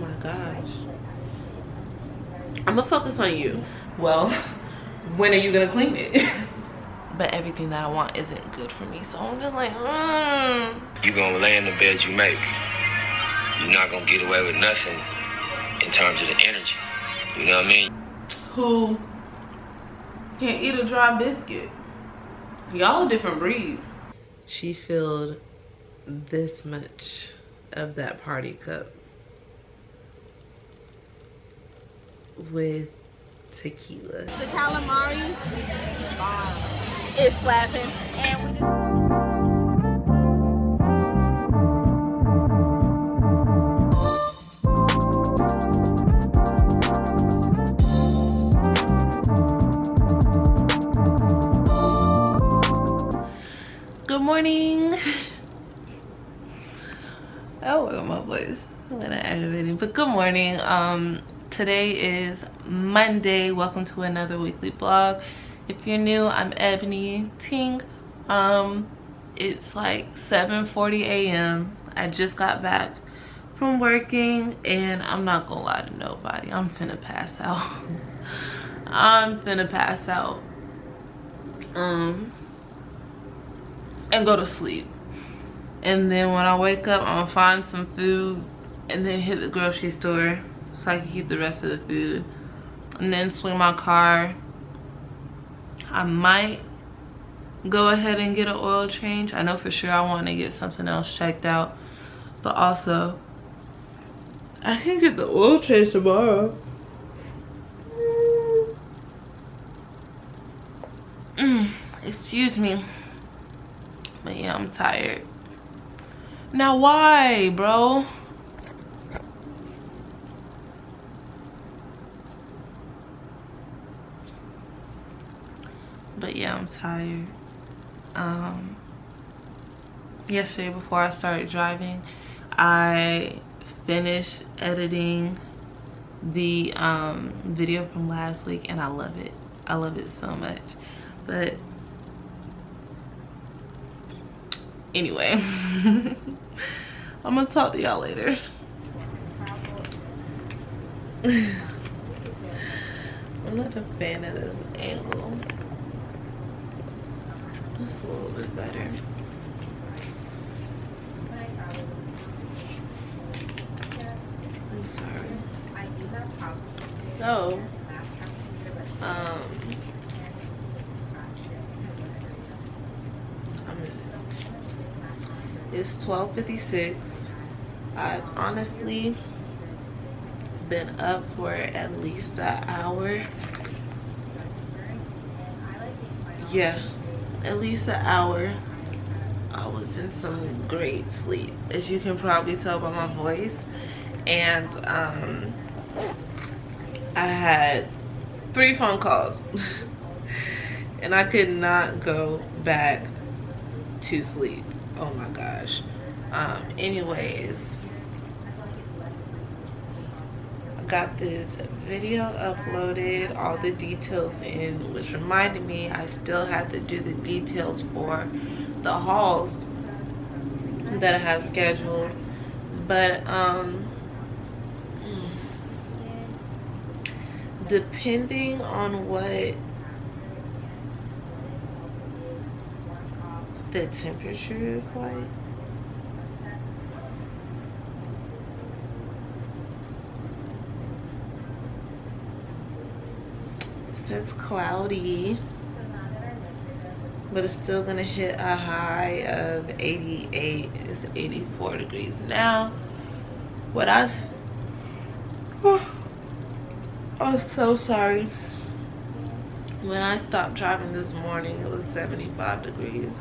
my gosh. I'm gonna focus on you. Well, when are you gonna clean it? But everything that I want isn't good for me, so I'm just like, You gonna lay in the bed you make. You're not gonna get away with nothing in terms of the energy. You know what I mean? Who can't eat a dry biscuit? Y'all a different breed. She filled this much of that party cup with tequila. The calamari is slapping, and we just. Good morning. Oh, look at my voice. I'm gonna aggravate it, but good morning. Today is Monday. Welcome to another weekly vlog. If you're new, I'm Ebony Ting. It's like 7:40 a.m. I just got back from working, and I'm not gonna lie to nobody. I'm finna pass out. I'm finna pass out. And go to sleep. And then when I wake up, I'm gonna find some food and then hit the grocery store so I can keep the rest of the food, and then swing my car. I might go ahead and get an oil change. I know for sure I want to get something else checked out, but also I can get the oil change tomorrow. Excuse me. But yeah, I'm tired. Now why, bro? But yeah, I'm tired. Yesterday before I started driving, I finished editing the video from last week, and I love it. I love it so much. But anyway, I'm gonna talk to y'all later. I'm not a fan of this angle. That's a little bit better. I'm sorry. So, it's 12:56. I've honestly been up for at least an hour. Yeah, at least an hour. I was in some great sleep, as you can probably tell by my voice. And I had 3 phone calls and I could not go back to sleep. Oh my gosh. Anyways, I got this video uploaded, all the details in, which reminded me I still had to do the details for the hauls that I have scheduled. But depending on what the temperature is like, it says cloudy, but it's still gonna hit a high of 88. It's 84 degrees now. What I'm so sorry. When I stopped driving this morning, it was 75 degrees.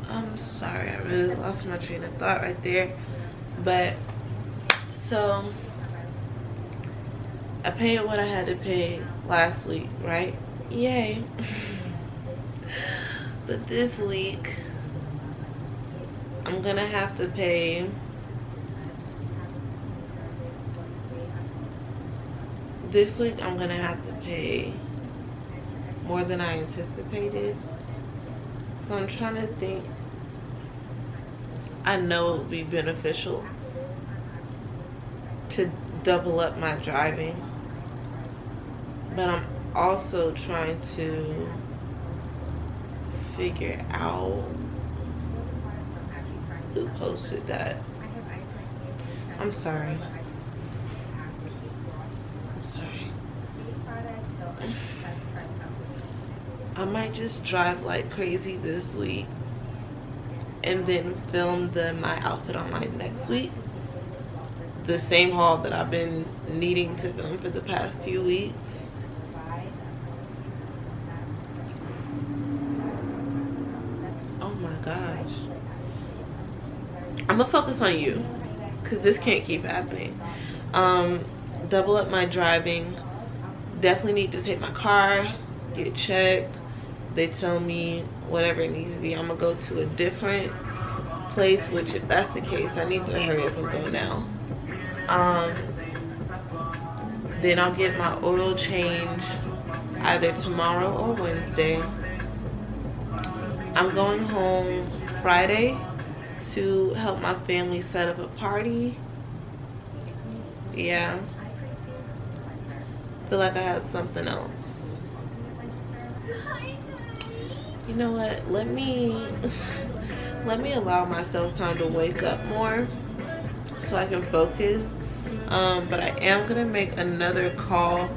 I'm sorry, I really lost my train of thought right there. But so I paid what I had to pay last week, right? Yay. But this week I'm gonna have to pay more than I anticipated. So I'm trying to think I know it would be beneficial to double up my driving, but I'm also trying to figure out who posted that. I'm sorry. I might just drive like crazy this week and then film my outfit online next week. The same haul that I've been needing to film for the past few weeks. Oh my gosh. I'm gonna focus on you because this can't keep happening. Double up my driving. Definitely need to take my car, get checked. They tell me whatever it needs to be. I'm gonna go to a different place, which if that's the case, I need to hurry up and go now. Then I'll get my oil change either tomorrow or Wednesday. I'm going home Friday to help my family set up a party. Yeah. Feel like I had something else. You know what? Let me allow myself time to wake up more so I can focus. But I am gonna make another call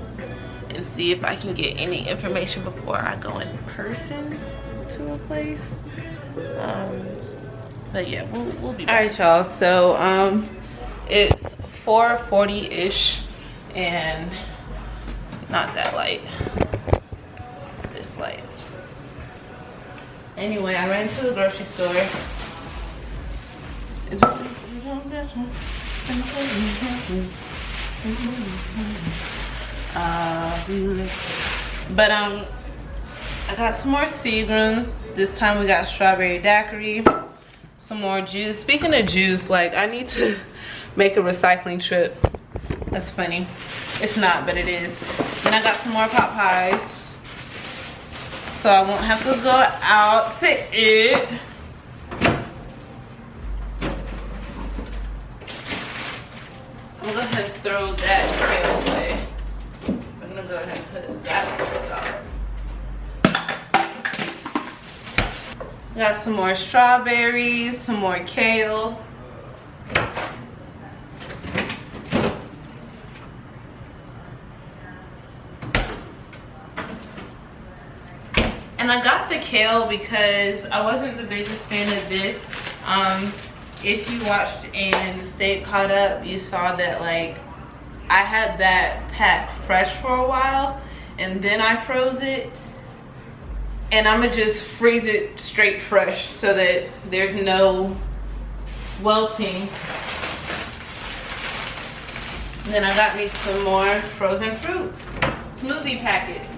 and see if I can get any information before I go in person to a place. But yeah, we'll be back. All right, y'all. So it's 4:40-ish and not that light. This light. Anyway, I ran to the grocery store. But I got some more Seagrams. This time we got strawberry daiquiri, some more juice. Speaking of juice, like I need to make a recycling trip. That's funny. It's not, but it is. Then I got some more pot pies, so I won't have to go out to eat. I'm gonna go ahead and throw that kale away. I'm gonna go ahead and put that on stock. Got some more strawberries, some more kale. And I got the kale because I wasn't the biggest fan of this. If you watched and stayed caught up, you saw that like I had that pack fresh for a while and then I froze it, and I'ma just freeze it straight fresh so that there's no welting. And then I got me some more frozen fruit smoothie packets.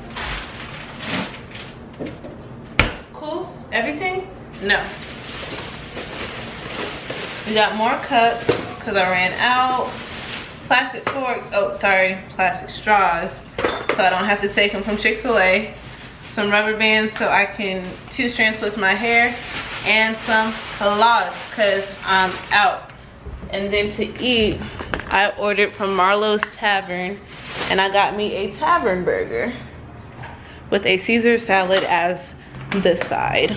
Cool? Everything? No. We got more cups because I ran out. Plastic forks. Oh, sorry. Plastic straws. So I don't have to take them from Chick-fil-A. Some rubber bands so I can 2-strand twist my hair. And some halas because I'm out. And then to eat, I ordered from Marlowe's Tavern. And I got me a tavern burger with a Caesar salad as the side.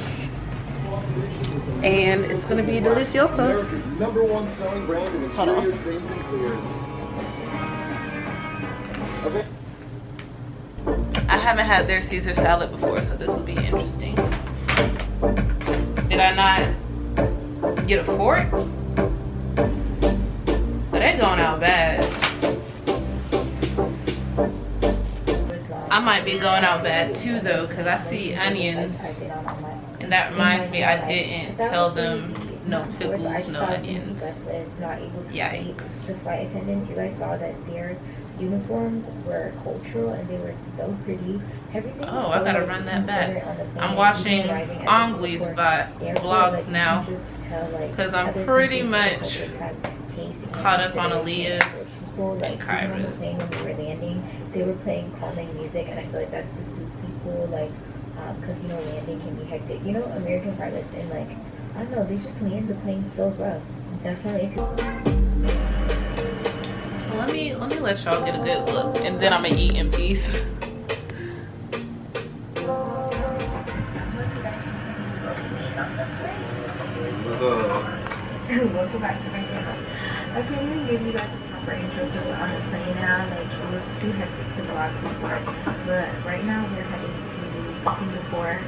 And it's gonna be delicioso. America's #1 selling brand of interior stains and clears. Okay. I haven't had their Caesar salad before, so this will be interesting. Did I not get a fork? But they're going out bad. I might be going out bad too though, because I see onions. And that reminds me, I didn't tell them no pickles, no onions. Yikes. The flight attendants, you guys saw that their uniforms were cultural and they were so pretty. Everything. Oh, I gotta run that back. I'm watching Ongwee's vlogs now because I'm pretty much caught up on Aaliyah's and Kyra's. When they were landing, they were playing calming music, and I feel like that's just suits people, like, because you know landing can be hectic. You know, American pilots in like I don't know, they just land the plane so rough. Definitely. Let me let y'all get a good look, and then I'm gonna eat in peace. Welcome back to my channel. Okay, I'm gonna give you guys a proper intro to on the plane now. Like, it was too hectic to vlog before, but right now we're heading to Singapore.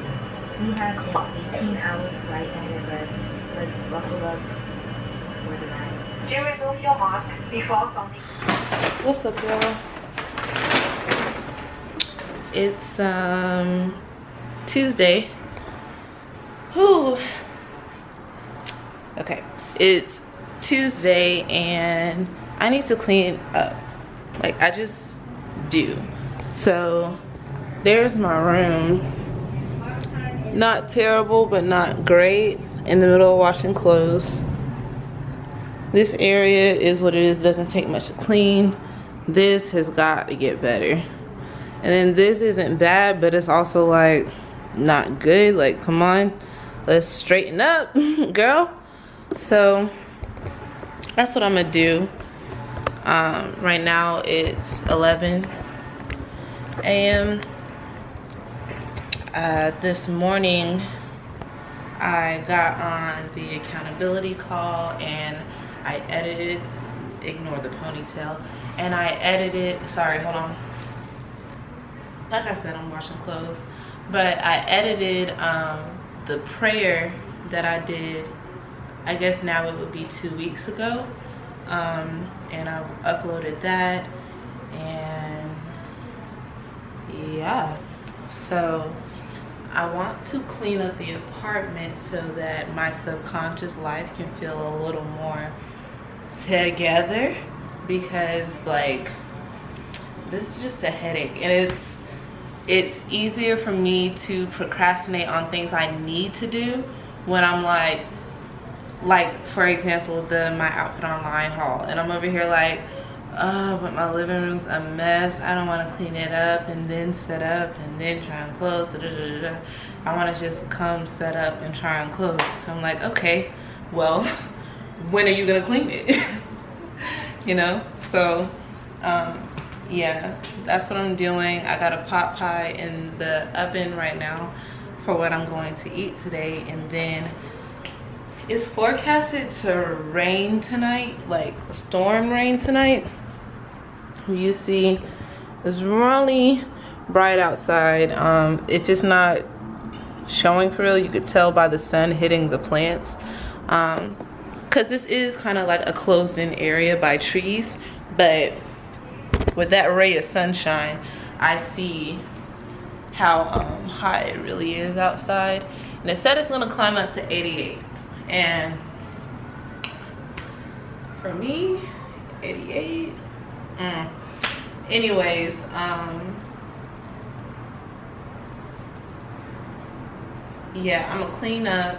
We have an 18-hour flight ahead of us. Let's buckle up for the ride. Do remove your mask before coming. What's up, y'all? It's Tuesday. Whew. Okay, it's Tuesday and I need to clean up. Like, I just do. So there's my room. Not terrible, but not great. In the middle of washing clothes. This area is what it is. Doesn't take much to clean. This has got to get better. And then this isn't bad, but it's also like not good. Like, come on, let's straighten up, girl. So that's what I'm gonna do. Right now it's 11 a.m. This morning I got on the accountability call and I edited, ignore the ponytail, and I edited, sorry, hold on. Like I said, I'm washing clothes, but I edited the prayer that I did, I guess now it would be 2 weeks ago, and I uploaded that, and yeah, so I want to clean up the apartment so that my subconscious life can feel a little more together, because like this is just a headache, and it's easier for me to procrastinate on things I need to do when I'm like for example my outfit online haul, and I'm over here like, oh, but my living room's a mess, I don't want to clean it up and then set up and then try and close, I want to just come set up and try and close. I'm like, okay, well, when are you gonna clean it? You know, so yeah, that's what I'm doing. I got a pot pie in the oven right now for what I'm going to eat today, and then it's forecasted to rain tonight, like storm rain tonight. You see it's really bright outside. If it's not showing for real, you could tell by the sun hitting the plants, because this is kind of like a closed in area by trees, but with that ray of sunshine I see how hot it really is outside, and it said it's going to climb up to 88, and for me 88 anyways, yeah, I'm gonna clean up,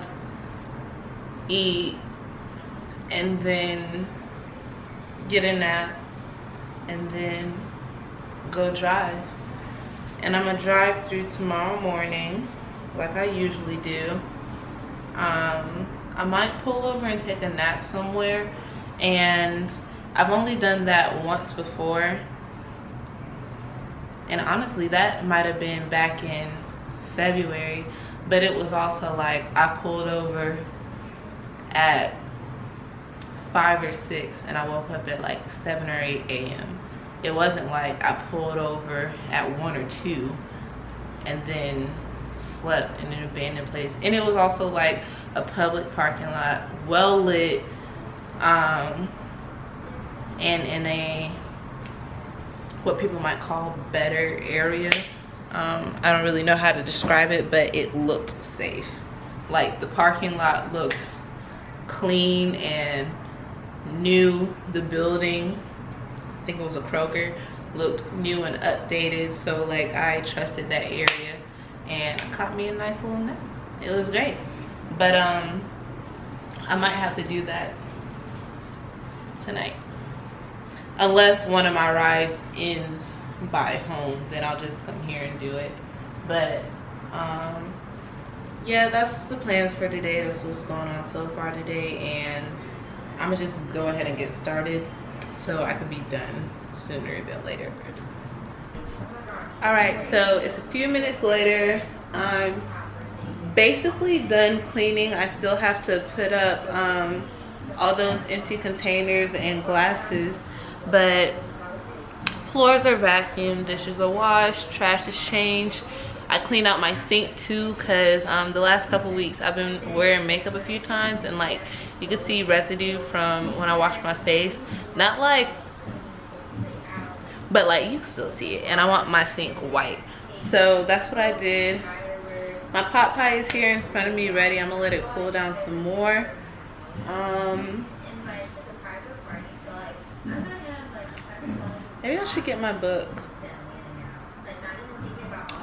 eat, and then get a nap, and then go drive. And I'm gonna drive through tomorrow morning like I usually do. I might pull over and take a nap somewhere, and I've only done that once before, and honestly that might have been back in February, but it was also like I pulled over at 5 or 6 and I woke up at like 7 or 8 a.m. It wasn't like I pulled over at 1 or 2 and then slept in an abandoned place. And it was also like a public parking lot, well lit, and in a what people might call better area. I don't really know how to describe it, but it looked safe. Like the parking lot looked clean and new. The building, I think it was a Kroger, looked new and updated, so like I trusted that area, and it caught me a nice little nap. It was great. But I might have to do that tonight, unless one of my rides ends by home, then I'll just come here and do it. But yeah, that's the plans for today. That's what's going on so far today, and I'm gonna just go ahead and get started so I can be done sooner than later. All right, so it's a few minutes later. I'm basically done cleaning. I still have to put up all those empty containers and glasses, but floors are vacuumed, dishes are washed, trash is changed. I cleaned out my sink too, because the last couple weeks I've been wearing makeup a few times, and like you can see residue from when I wash my face. Not like, but like you can still see it, and I want my sink white. So that's what I did. My pot pie is here in front of me ready. I'm gonna let it cool down some more. Maybe I should get my book.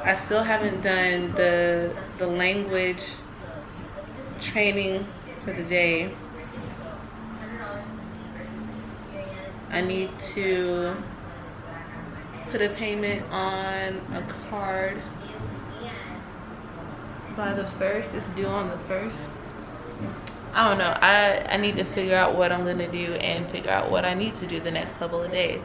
I still haven't done the language training for the day. I need to put a payment on a card by the 1st. It's due on the 1st. I don't know. I need to figure out what I'm gonna do and figure out what I need to do the next couple of days.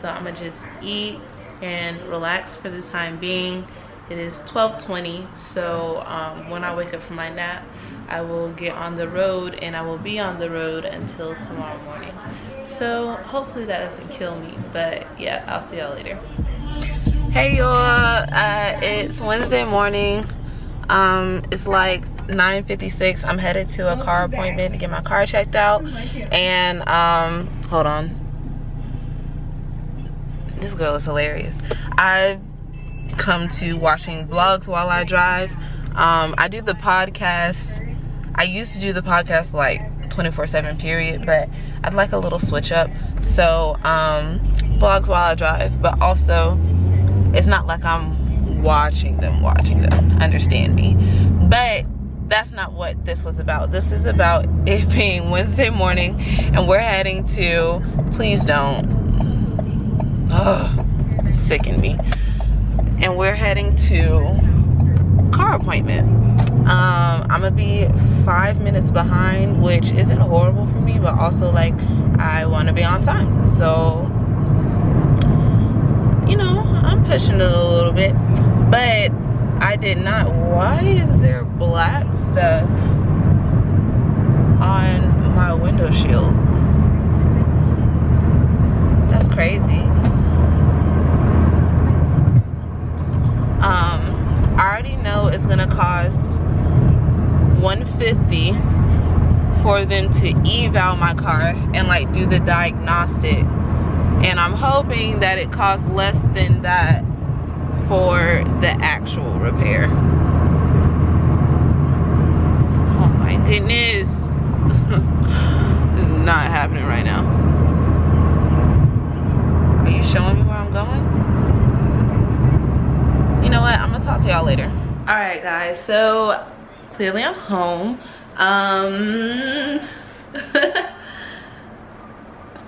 So I'm gonna just eat and relax for the time being. It is 12:20, so when I wake up from my nap, I will get on the road, and I will be on the road until tomorrow morning. So hopefully that doesn't kill me, but yeah, I'll see y'all later. Hey y'all, it's Wednesday morning. It's like 9:56. I'm headed to a car appointment to get my car checked out, and hold on, this girl is hilarious. I've come to watching vlogs while I drive. I do the podcast. I used to do the podcast like 24/7 period, but I'd like a little switch up. So vlogs while I drive, but also it's not like I'm watching them, understand me. But that's not what this was about. This is about it being Wednesday morning, and we're heading to, please don't, sicken me. And we're heading to car appointment. I'm gonna be 5 minutes behind, which isn't horrible for me, but also like I want to be on time. So, you know, I'm pushing it a little bit, but I did not. Why is there black stuff on my window shield? That's crazy. I already know it's gonna cost $150 for them to eval my car and like do the diagnostic, and I'm hoping that it costs less than that for the actual repair. Oh my goodness. This is not happening right now. Are you showing me where I'm going? You know what, I'm gonna talk to y'all later. All right guys, so clearly I'm home.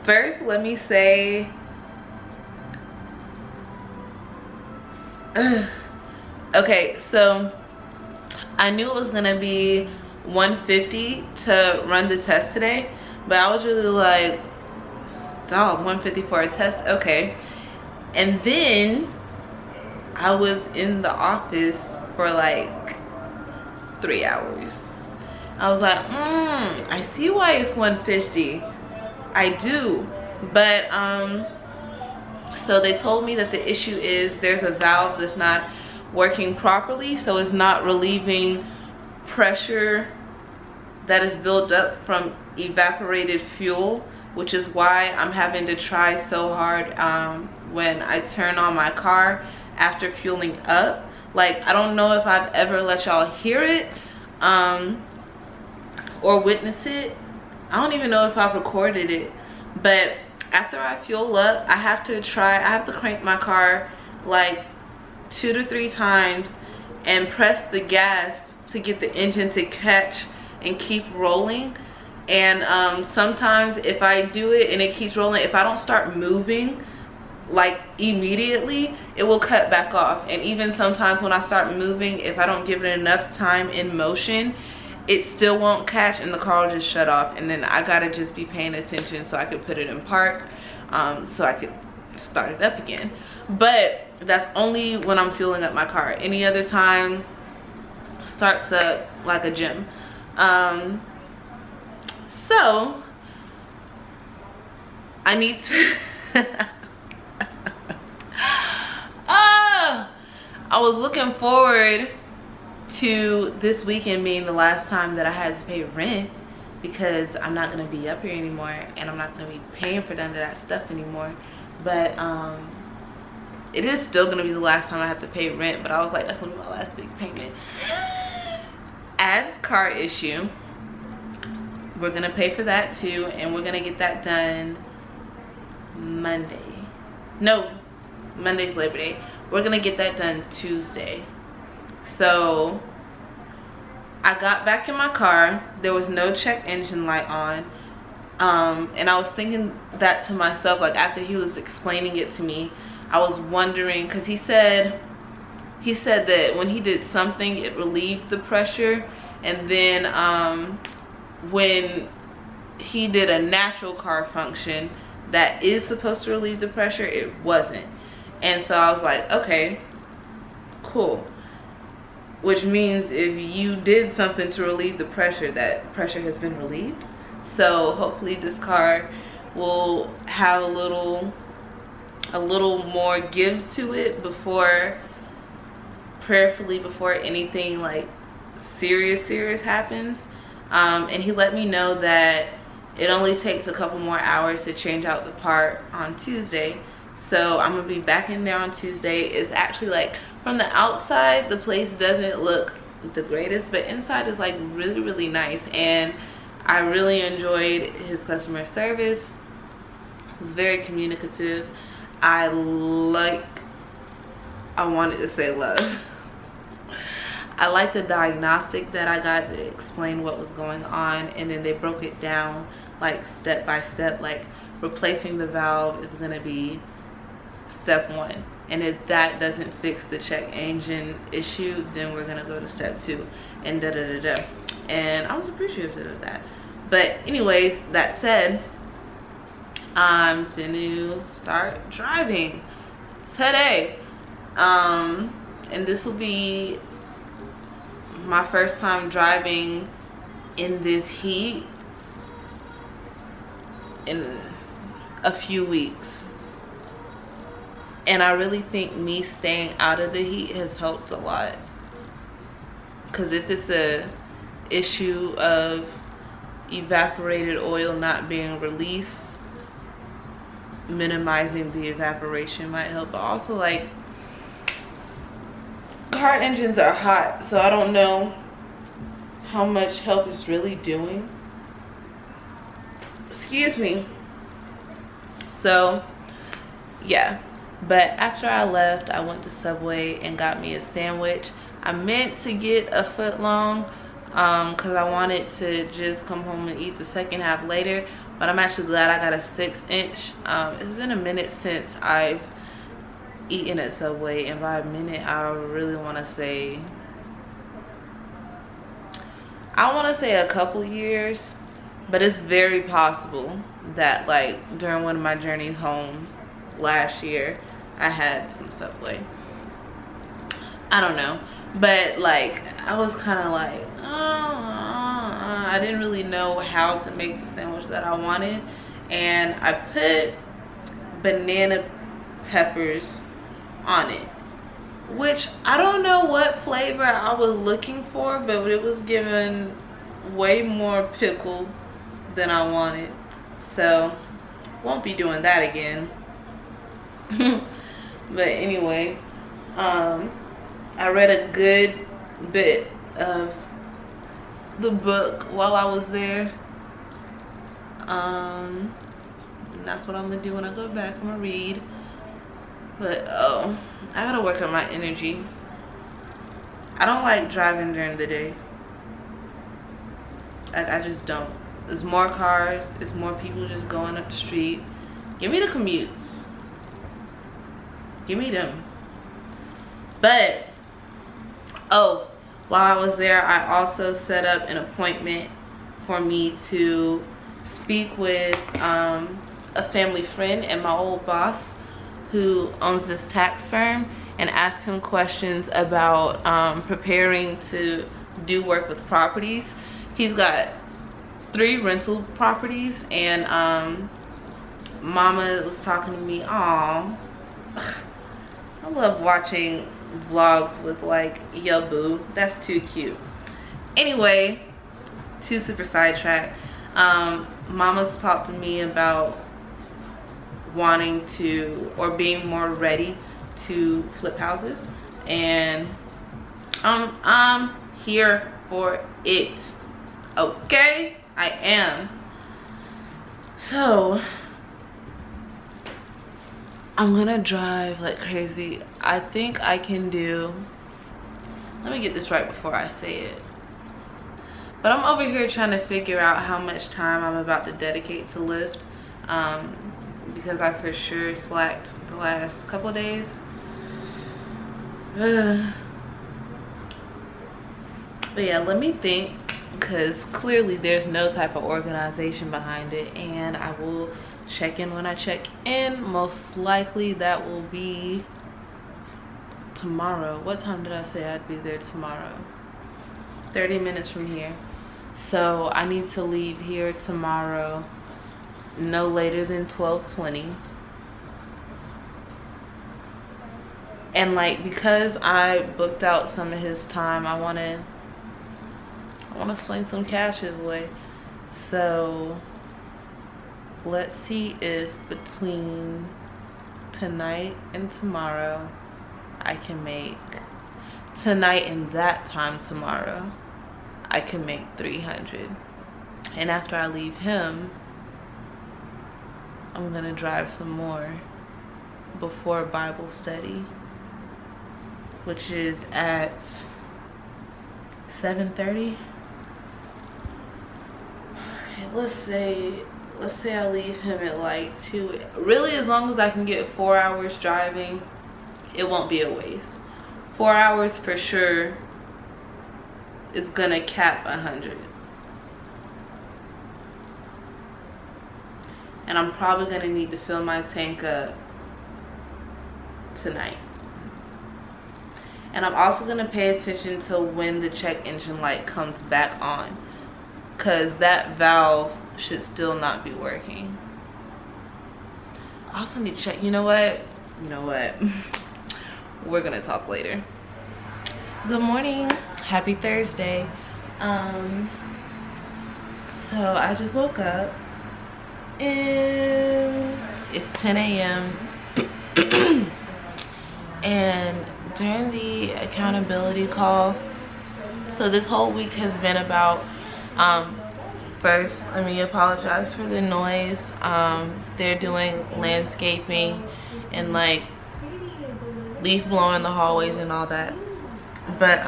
First let me say, okay, so I knew it was gonna be $150 to run the test today, but I was really like, dog, $150 for a test, okay. And then I was in the office for like 3 hours. I was like, I see why it's $150. I do. But so they told me that the issue is there's a valve that's not working properly, so it's not relieving pressure that is built up from evaporated fuel, which is why I'm having to try so hard when I turn on my car after fueling up. Like, I don't know if I've ever let y'all hear it or witness it. I don't even know if I've recorded it, but after I fuel up, I have to crank my car like 2 to 3 times and press the gas to get the engine to catch and keep rolling. And sometimes if I do it and it keeps rolling, if I don't start moving, like immediately, it will cut back off. And even sometimes when I start moving, if I don't give it enough time in motion, it still won't catch and the car will just shut off. And then I gotta just be paying attention so I could put it in park, so I could start it up again. But that's only when I'm fueling up my car. Any other time, starts up like a gym. So I need to I was looking forward to this weekend being the last time that I had to pay rent, because I'm not gonna be up here anymore and I'm not gonna be paying for none of that stuff anymore. But it is still gonna be the last time I have to pay rent, but I was like, that's gonna be my last big payment. Ads car issue, we're gonna pay for that too, and we're gonna get that done Monday. No, Monday's Labor Day. We're gonna get that done Tuesday. So I got back in my car, there was no check engine light on, and I was thinking that to myself, like after he was explaining it to me, I was wondering, because he said that when he did something, it relieved the pressure, and then when he did a natural car function that is supposed to relieve the pressure, it wasn't. And so I was like, okay, cool. Which means if you did something to relieve the pressure, that pressure has been relieved. So hopefully this car will have a little more give to it before, prayerfully, before anything like serious happens. And he let me know that it only takes a couple more hours to change out the part on Tuesday. So I'm gonna be back in there on Tuesday. It's actually like, from the outside, the place doesn't look the greatest, but inside is like really nice. And I really enjoyed his customer service. He was very communicative. I wanted to say love. I like the diagnostic that I got to explain what was going on, and then they broke it down like step by step, like replacing the valve is gonna be step 1, and if that doesn't fix the check engine issue, then we're gonna go to step 2, and and I was appreciative of that. But anyways, that said, I'm gonna start driving today, and this will be my first time driving in this heat in a few weeks. And I really think me staying out of the heat has helped a lot. Because if it's a issue of evaporated oil not being released, minimizing the evaporation might help. But also, like, car engines are hot, so I don't know how much help it's really doing. Excuse me. So yeah. But after I left, I went to Subway and got me a sandwich. I meant to get a foot long because I wanted to just come home and eat the second half later, but I'm actually glad I got a 6-inch. It's been a minute since I've eaten at Subway, and by a minute I really want to say, a couple years, but it's very possible that like during one of my journeys home last year I had some Subway. I don't know, but like I was kind of like I didn't really know how to make the sandwich that I wanted, and I put banana peppers on it, which I don't know what flavor I was looking for, but it was given way more pickle than I wanted, so won't be doing that again. But anyway, I read a good bit of the book while I was there, and that's what I'm gonna do when I go back. I'm gonna read, but I gotta work on my energy. I don't like driving during the day. I just don't. There's more cars, it's more people just going up the street. Give me the commutes. Give me them. But, oh, while I was there, I also set up an appointment for me to speak with a family friend and my old boss who owns this tax firm, and ask him questions about preparing to do work with properties. He's got 3 rental properties, and Mama was talking to me. Aw, I love watching vlogs with like yo boo. That's too cute. Anyway, too super sidetracked. Mama's talked to me about wanting to, or being more ready to flip houses, and I'm here for it. Okay, I am. So I'm gonna drive like crazy. I think I can do, let me get this right before I say it, but I'm over here trying to figure out how much time I'm about to dedicate to Lyft, because I for sure slacked the last couple of days. But yeah, let me think, because clearly there's no type of organization behind it, and I will check in when I check in. Most likely that will be tomorrow. What time did I say I'd be there tomorrow? 30 minutes from here. So I need to leave here tomorrow no later than 12:20. And like, because I booked out some of his time, I want to swing some cash his way. So let's see if between tonight and tomorrow I can make, tonight and that time tomorrow, I can make 300. And after I leave him, I'm gonna drive some more before Bible study, which is at 7:30. Let's say I leave him at like 2. Really, as long as I can get 4 hours driving, it won't be a waste. 4 hours for sure is gonna cap 100. And I'm probably gonna need to fill my tank up tonight. And I'm also gonna pay attention to when the check engine light comes back on, because that valve should still not be working. I also need to check, you know what? We're gonna talk later. Good morning, happy Thursday. So I just woke up and it's 10 a.m. and during the accountability call, so this whole week has been about, first let me apologize for the noise. They're doing landscaping and like leaf blowing the hallways and all that. But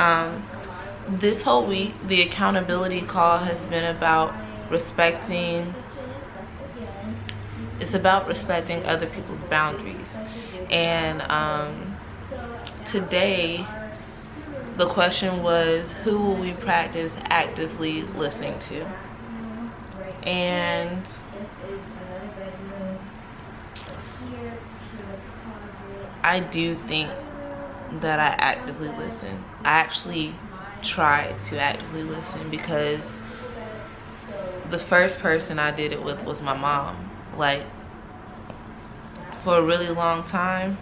this whole week the accountability call has been about respecting, it's about respecting other people's boundaries. And today the question was, who will we practice actively listening to? And I do think that I actively listen. I actually try to actively listen, because the first person I did it with was my mom. Like, for a really long time,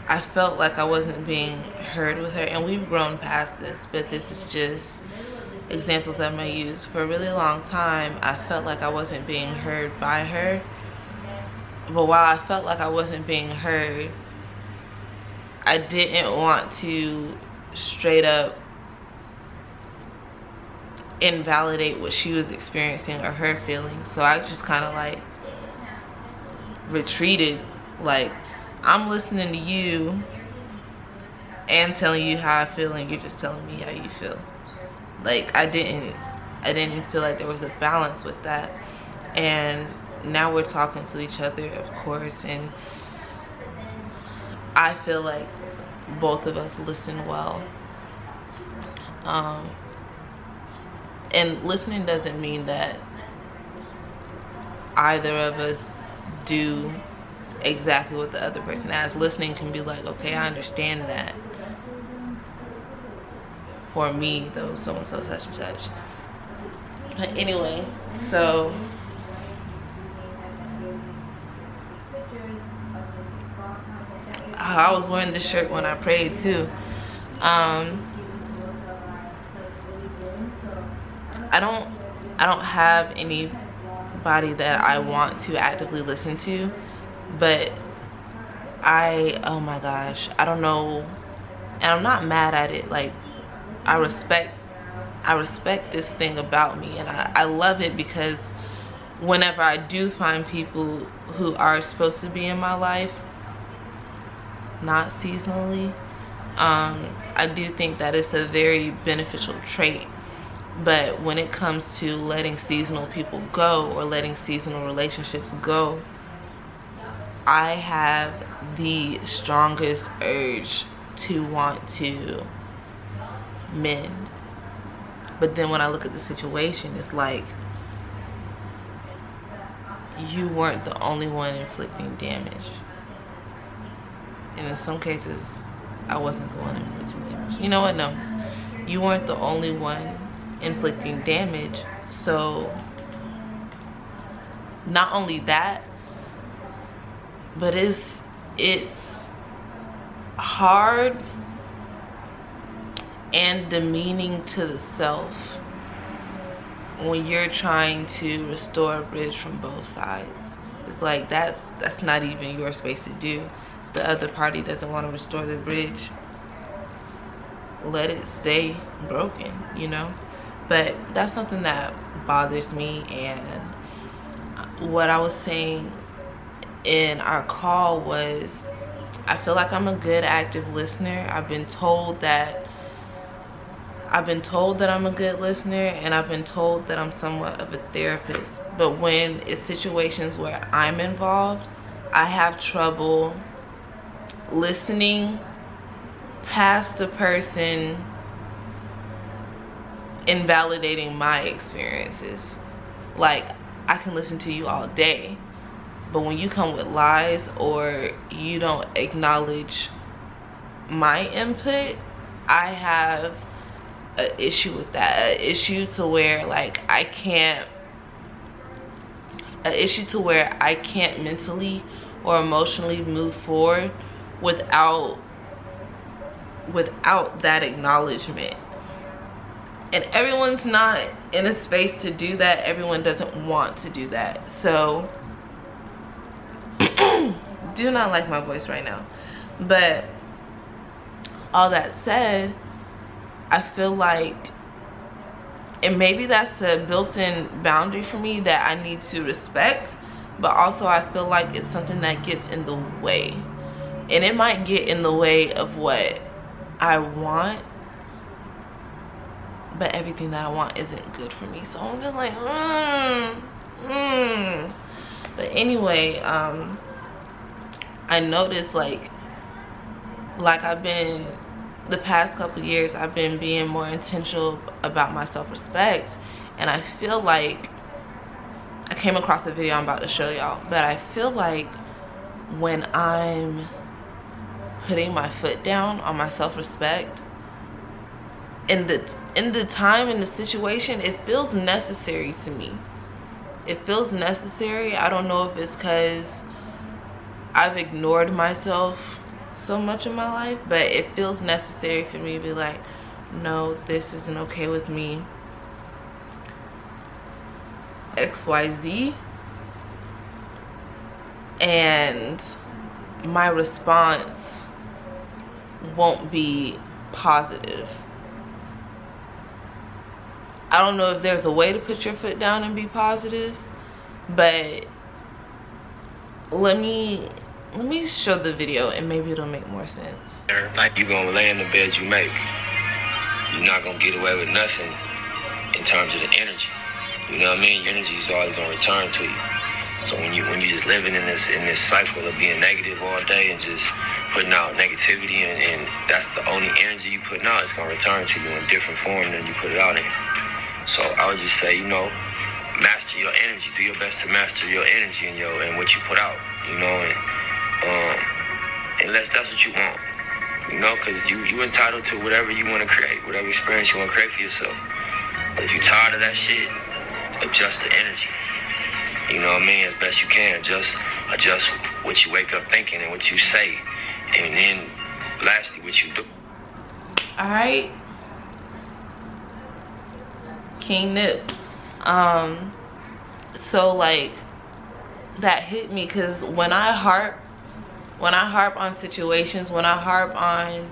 I felt like I wasn't being heard with her, and we've grown past this, but this is just examples I'm gonna use. For a really long time, I felt like I wasn't being heard by her. But while I felt like I wasn't being heard, I didn't want to straight up invalidate what she was experiencing or her feelings. So I just kind of like retreated. Like, I'm listening to you and telling you how I feel, and you're just telling me how you feel. Like, I didn't feel like there was a balance with that. And now we're talking to each other, of course, and I feel like both of us listen well. And listening doesn't mean that either of us do exactly what the other person has. Listening can be like, okay, I understand that. For me, though, so and so, such and such. But anyway, so I was wearing this shirt when I prayed too. I don't have anybody that I want to actively listen to, but oh my gosh, I don't know, and I'm not mad at it. Like, I respect this thing about me, and I love it, because whenever I do find people who are supposed to be in my life, not seasonally, I do think that it's a very beneficial trait. But when it comes to letting seasonal people go, or letting seasonal relationships go, I have the strongest urge to want to mend. But then when I look at the situation, it's like, you weren't the only one inflicting damage. And in some cases, I wasn't the one inflicting damage. You know what? No. You weren't the only one inflicting damage. So, not only that, but it's hard and demeaning to the self when you're trying to restore a bridge from both sides. It's like, that's not even your space to do. If the other party doesn't want to restore the bridge, let it stay broken, you know? But that's something that bothers me. And what I was saying in our call was, I feel like I'm a good active listener. I've been told that I'm a good listener, and I've been told that I'm somewhat of a therapist. But when it's situations where I'm involved, I have trouble listening past a person invalidating my experiences. Like, I can listen to you all day, but when you come with lies, or you don't acknowledge my input, I have an issue with that. An issue to where, like, I can't mentally or emotionally move forward without that acknowledgement. And everyone's not in a space to do that. Everyone doesn't want to do that. So do not like my voice right now. But all that said, I feel like, and maybe that's a built-in boundary for me that I need to respect, but also I feel like it's something that gets in the way. And it might get in the way of what I want, but everything that I want isn't good for me. So I'm just like, But anyway, I noticed like I've been, the past couple years, I've been being more intentional about my self-respect. And I feel like, I came across a video I'm about to show y'all, but I feel like when I'm putting my foot down on my self-respect, in the time, in the situation, it feels necessary to me. It feels necessary. I don't know if it's because I've ignored myself so much in my life, but it feels necessary for me to be like, no, this isn't okay with me, XYZ. And my response won't be positive. I don't know if there's a way to put your foot down and be positive, but let me show the video and maybe it'll make more sense. Like, you gonna lay in the bed you make. You're not gonna get away with nothing in terms of the energy. You know what I mean? Your energy is always gonna return to you. So when you just living in this cycle of being negative all day and just putting out negativity, and that's the only energy you putting out, it's gonna return to you in different form than you put it out in. So I would just say, master your energy. Do your best to master your energy and what you put out. And unless that's what you want, because you entitled to whatever you want to create, whatever experience you want to create for yourself. But if you're tired of that shit, adjust the energy. You know what I mean? As best you can. Just adjust what you wake up thinking and what you say. And then lastly, what you do. Alright. King Nip. So like that hit me, because when I harp on situations, when I harp on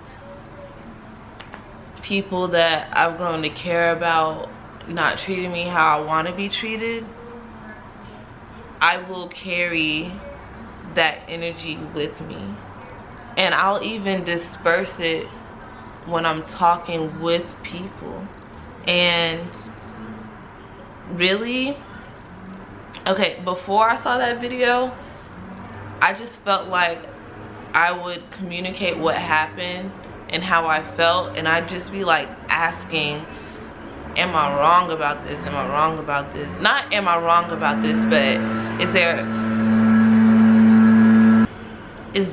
people that I've grown to care about not treating me how I want to be treated, I will carry that energy with me, and I'll even disperse it when I'm talking with people. And really, okay, before I saw that video, I just felt like I would communicate what happened and how I felt, and I'd just be like asking, am I wrong about this? Am I wrong about this? Not am I wrong about this, but is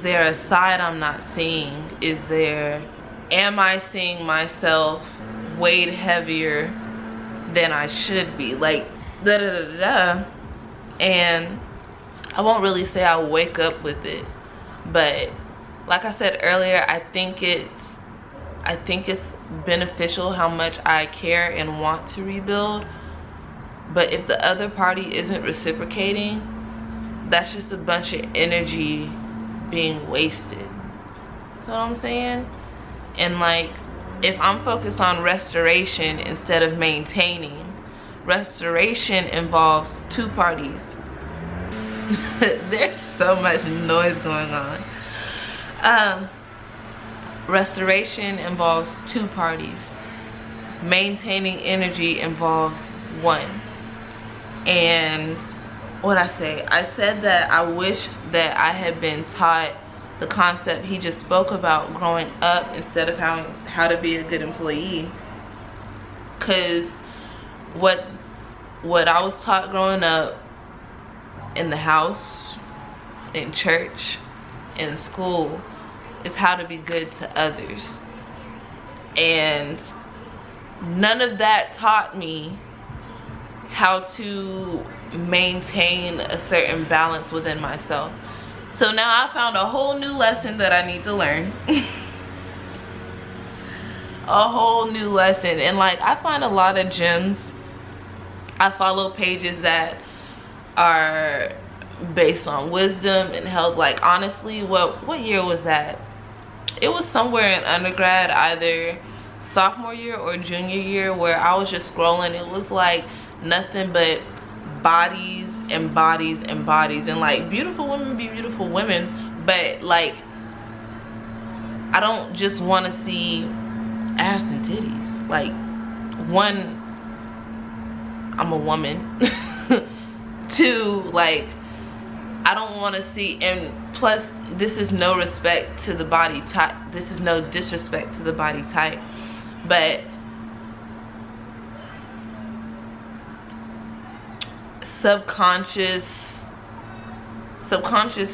there a side I'm not seeing? Am I seeing myself weighed heavier than I should be? Like, da da da da. And I won't really say I wake up with it, but like I said earlier, I think it's beneficial how much I care and want to rebuild. But if the other party isn't reciprocating, that's just a bunch of energy being wasted. You know what I'm saying? And like, if I'm focused on restoration instead of maintaining, restoration involves two parties. There's so much noise going on. Restoration involves two parties. Maintaining energy involves one. And what I said that I wish that I had been taught the concept he just spoke about growing up, instead of how to be a good employee. Because what I was taught growing up, in the house, in church, in school, is how to be good to others. And none of that taught me how to maintain a certain balance within myself. So now I found a whole new lesson that I need to learn. A whole new lesson. And like, I find a lot of gems. I follow pages that are based on wisdom and health. Like, honestly, what year was that? It was somewhere in undergrad, either sophomore year or junior year, where I was just scrolling. It was like nothing but bodies and bodies and bodies, and like, beautiful women be beautiful women, but like, I don't just want to see ass and titties. Like, one, I'm a woman. Two, like, I don't want to see, and plus, this is no respect to the body type. This is no disrespect to the body type, but subconscious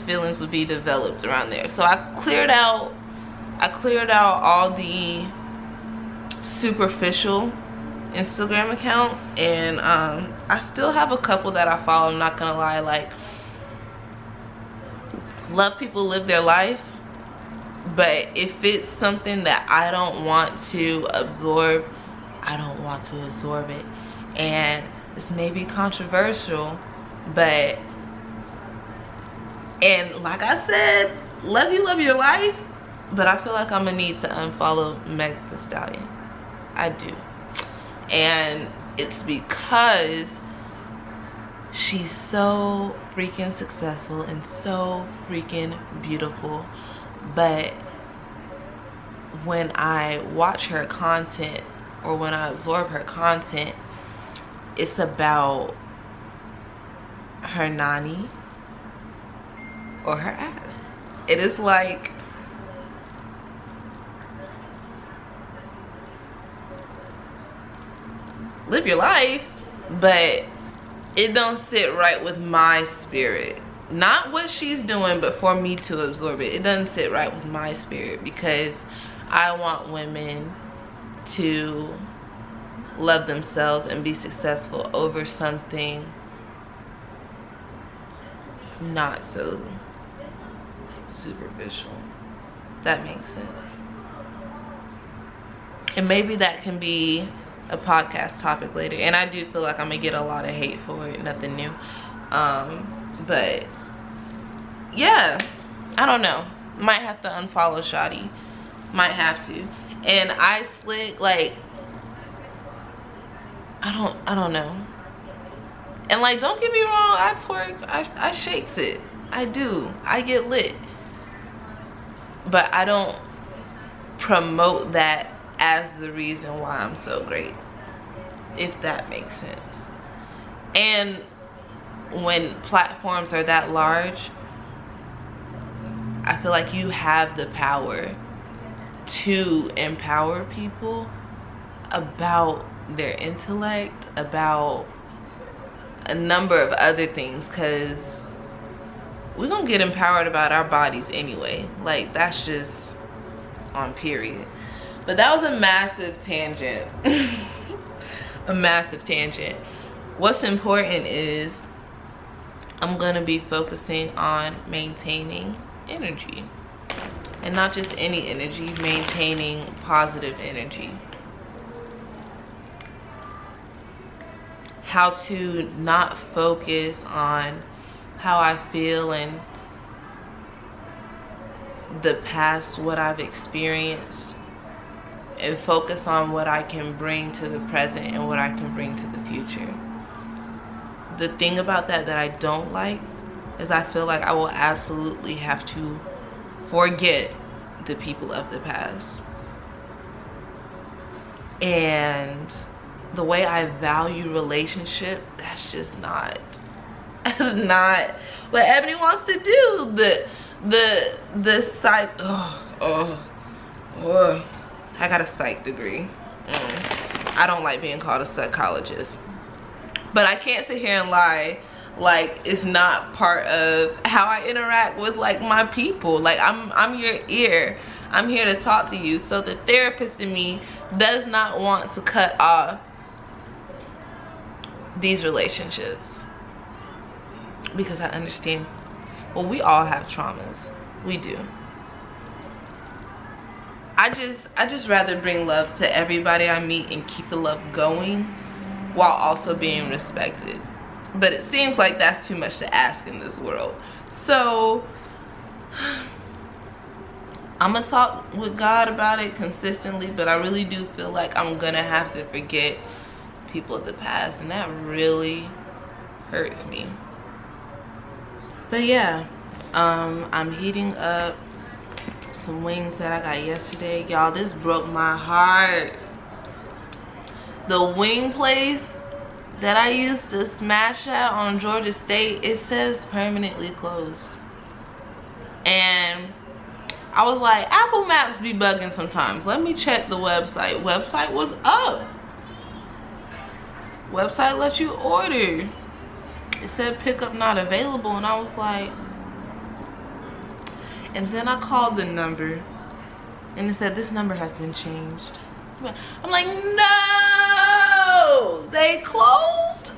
feelings would be developed around there. So I cleared out all the superficial Instagram accounts, and I still have a couple that I follow. I'm not gonna lie. Like, love people live their life, but if it's something that I don't want to absorb, I don't want to absorb it. And this may be controversial, but, and like I said, love your life, but I feel like I'm gonna need to unfollow Meg Thee Stallion. I do. And it's because she's so freaking successful and so freaking beautiful, but when I watch her content, or when I absorb her content, it's about her nanny or her ass. It is like, live your life, but it don't sit right with my spirit. Not what she's doing, but for me to absorb it. It doesn't sit right with my spirit, because I want women to love themselves and be successful over something not so superficial. That makes sense. And maybe that can be a podcast topic later. And I do feel like I'm gonna get a lot of hate for it. Nothing new. But yeah, I don't know. Might have to unfollow Shawty. Might have to. And I slick, like, I don't know. And like, don't get me wrong, I twerk, I shakes it. I do. I get lit. But I don't promote that as the reason why I'm so great, if that makes sense. And when platforms are that large, I feel like you have the power to empower people about their intellect, about a number of other things, because we're gonna get empowered about our bodies anyway. Like, that's just on period. But that was a massive tangent. A massive tangent. What's important is I'm gonna be focusing on maintaining energy, and not just any energy, maintaining positive energy. How to not focus on how I feel and the past, what I've experienced, and focus on what I can bring to the present and what I can bring to the future. The thing about that I don't like is I feel like I will absolutely have to forget the people of the past. And the way I value relationship, that's just not what Ebony wants to do. The psych, I got a psych degree. I don't like being called a psychologist, but I can't sit here and lie like it's not part of how I interact with like my people. Like, I'm your ear. I'm here to talk to you. So the therapist in me does not want to cut off these relationships, because I understand, well, we all have traumas. We do. I just rather bring love to everybody I meet and keep the love going while also being respected. But it seems like that's too much to ask in this world. So I'm gonna talk with God about it consistently, but I really do feel like I'm gonna have to forget people of the past, and that really hurts me. But yeah, I'm heating up some wings that I got yesterday. Y'all, this broke my heart. The wing place that I used to smash at on Georgia State, it says permanently closed. And I was like, Apple Maps be bugging sometimes. Let me check the website. Website was up. Website lets you order. It said pickup not available, and I was like, and then I called the number and it said this number has been changed. I'm like, no, they closed.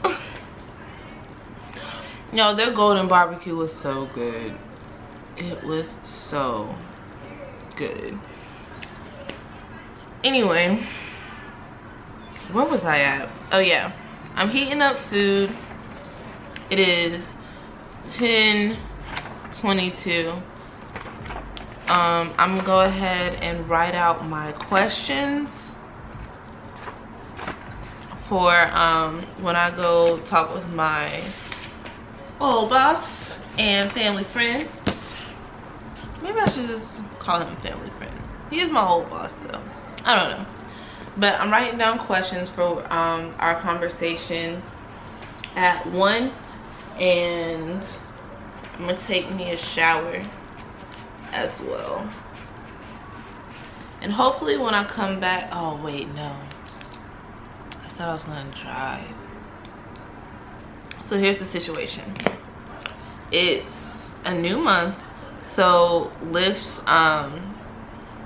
Yo, their golden barbecue was so good. It was so good. Anyway, where was I at? Oh yeah, I'm heating up food. It is 10:22. I'm gonna go ahead and write out my questions for when I go talk with my old boss and family friend. Maybe I should just call him family friend. He is my old boss though. I don't know. But I'm writing down questions for our conversation at 1. and I'm gonna take me a shower as well. And hopefully when I come back, oh wait, no. I said I was gonna drive. So here's the situation. It's a new month, so Lyft's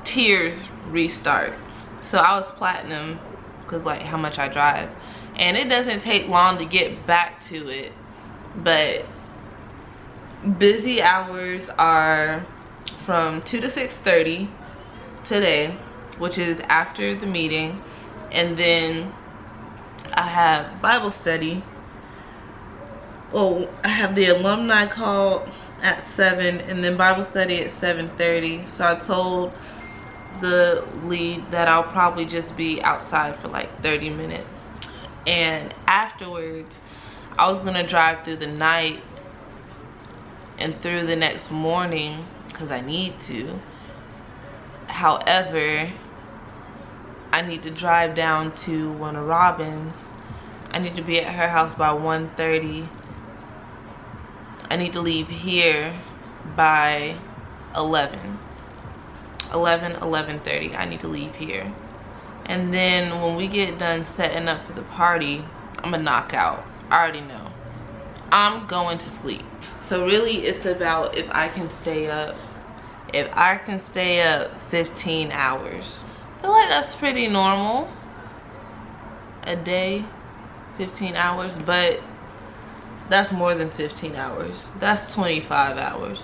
tiers restart. So I was platinum because like how much I drive, and it doesn't take long to get back to it, but busy hours are from 2 to 6:30 today, which is after the meeting, and then I have Bible study. Oh, I have the alumni call at 7, and then Bible study at 7:30. So I told the lead that I'll probably just be outside for like 30 minutes, and afterwards I was gonna drive through the night and through the next morning because I need to. However, I need to drive down to one of Robin's. I need to be at her house by 1:30. I need to leave here by 11:30. I need to leave here. And then when we get done setting up for the party, I'm gonna knock out. I already know. I'm going to sleep. So really it's about if I can stay up. If I can stay up 15 hours. I feel like that's pretty normal. A day, 15 hours, but that's more than 15 hours. That's 25 hours.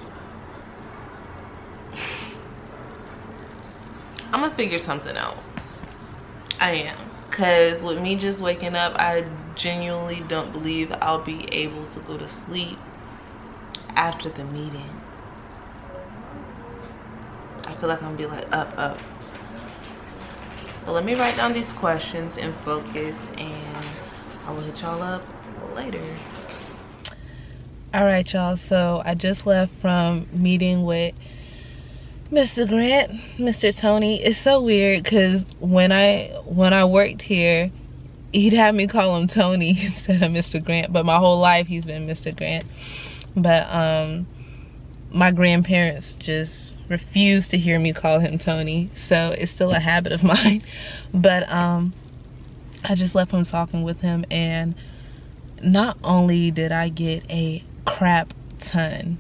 I'm gonna figure something out. I am. Cause with me just waking up, I genuinely don't believe I'll be able to go to sleep after the meeting. I feel like I'm gonna be like up. But let me write down these questions and focus, and I will hit y'all up later. All right, y'all, so I just left from meeting with Mr. Grant, Mr. Tony. It's so weird because when I worked here, he'd have me call him Tony instead of Mr. Grant, but my whole life he's been Mr. Grant. But my grandparents just refused to hear me call him Tony, so it's still a habit of mine. But I just left from talking with him, and not only did I get a crap ton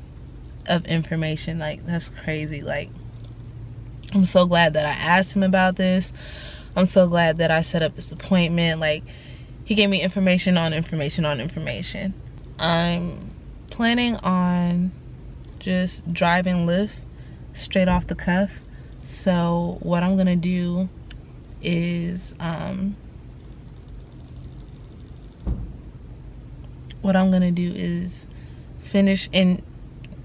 of information, like that's crazy. Like, I'm so glad that I asked him about this. I'm so glad that I set up this appointment. Like, he gave me information on information on information. I'm planning on just driving Lyft straight off the cuff. So what I'm gonna do is finish, and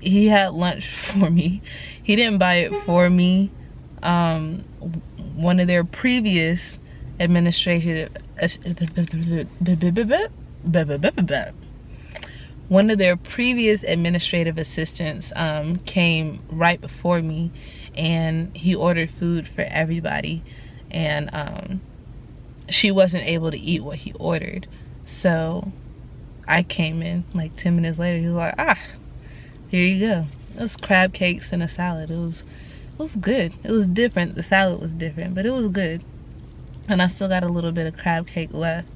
he had lunch for me. He didn't buy it for me. One of their previous administrative assistants came right before me, and he ordered food for everybody, and she wasn't able to eat what he ordered. So I came in like 10 minutes later. He was like, here you go. It was crab cakes and a salad. It was good. It was different. The salad was different, but it was good. And I still got a little bit of crab cake left.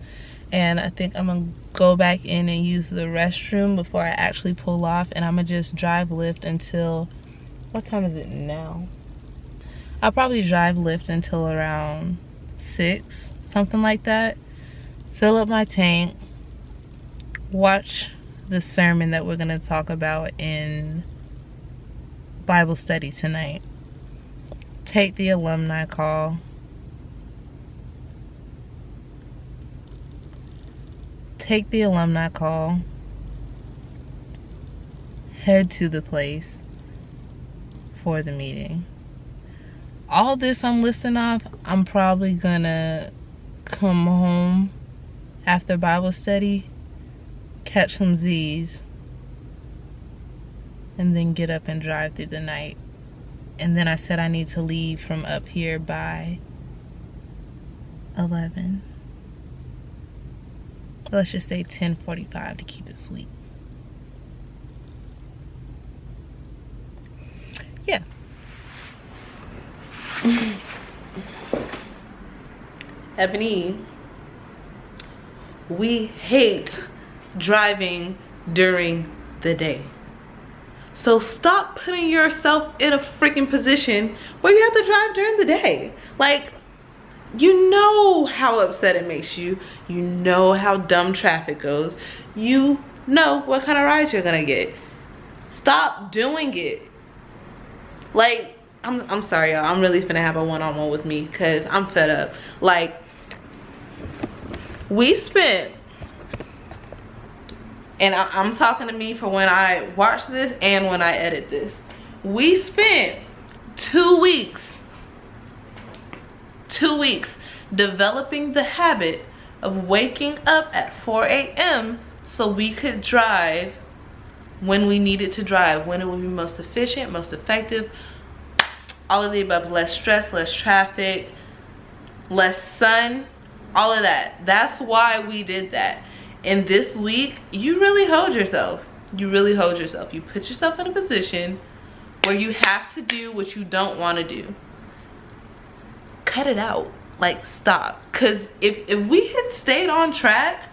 And I think I'm gonna go back in and use the restroom before I actually pull off. And I'm gonna just drive Lyft until, what time is it now? I'll probably drive Lyft until around 6, something like that. Fill up my tank. Watch the sermon that we're gonna talk about in Bible study tonight. Take the alumni call. Take the alumni call. Head to the place for the meeting. All this I'm listing off, I'm probably gonna come home after Bible study, catch some Z's, and then get up and drive through the night. And then I said I need to leave from up here by 11. Let's just say 10:45 to keep it sweet. yeah. Ebony, we hate driving during the day. So stop putting yourself in a freaking position where you have to drive during the day. Like, you know how upset it makes you. You know how dumb traffic goes. You know what kind of rides you're gonna get. Stop doing it. Like, I'm sorry, y'all. I'm really finna have a one-on-one with me because I'm fed up. Like, we spent, and I'm talking to me for when I watch this and when I edit this. We spent 2 weeks developing the habit of waking up at 4 a.m. so we could drive when we needed to drive, when it would be most efficient, most effective, all of the above. Less stress, less traffic, less sun, all of that. That's why we did that. And this week, you really hold yourself. You really hold yourself. You put yourself in a position where you have to do what you don't want to do. Cut it out. Like, stop. Because if we had stayed on track,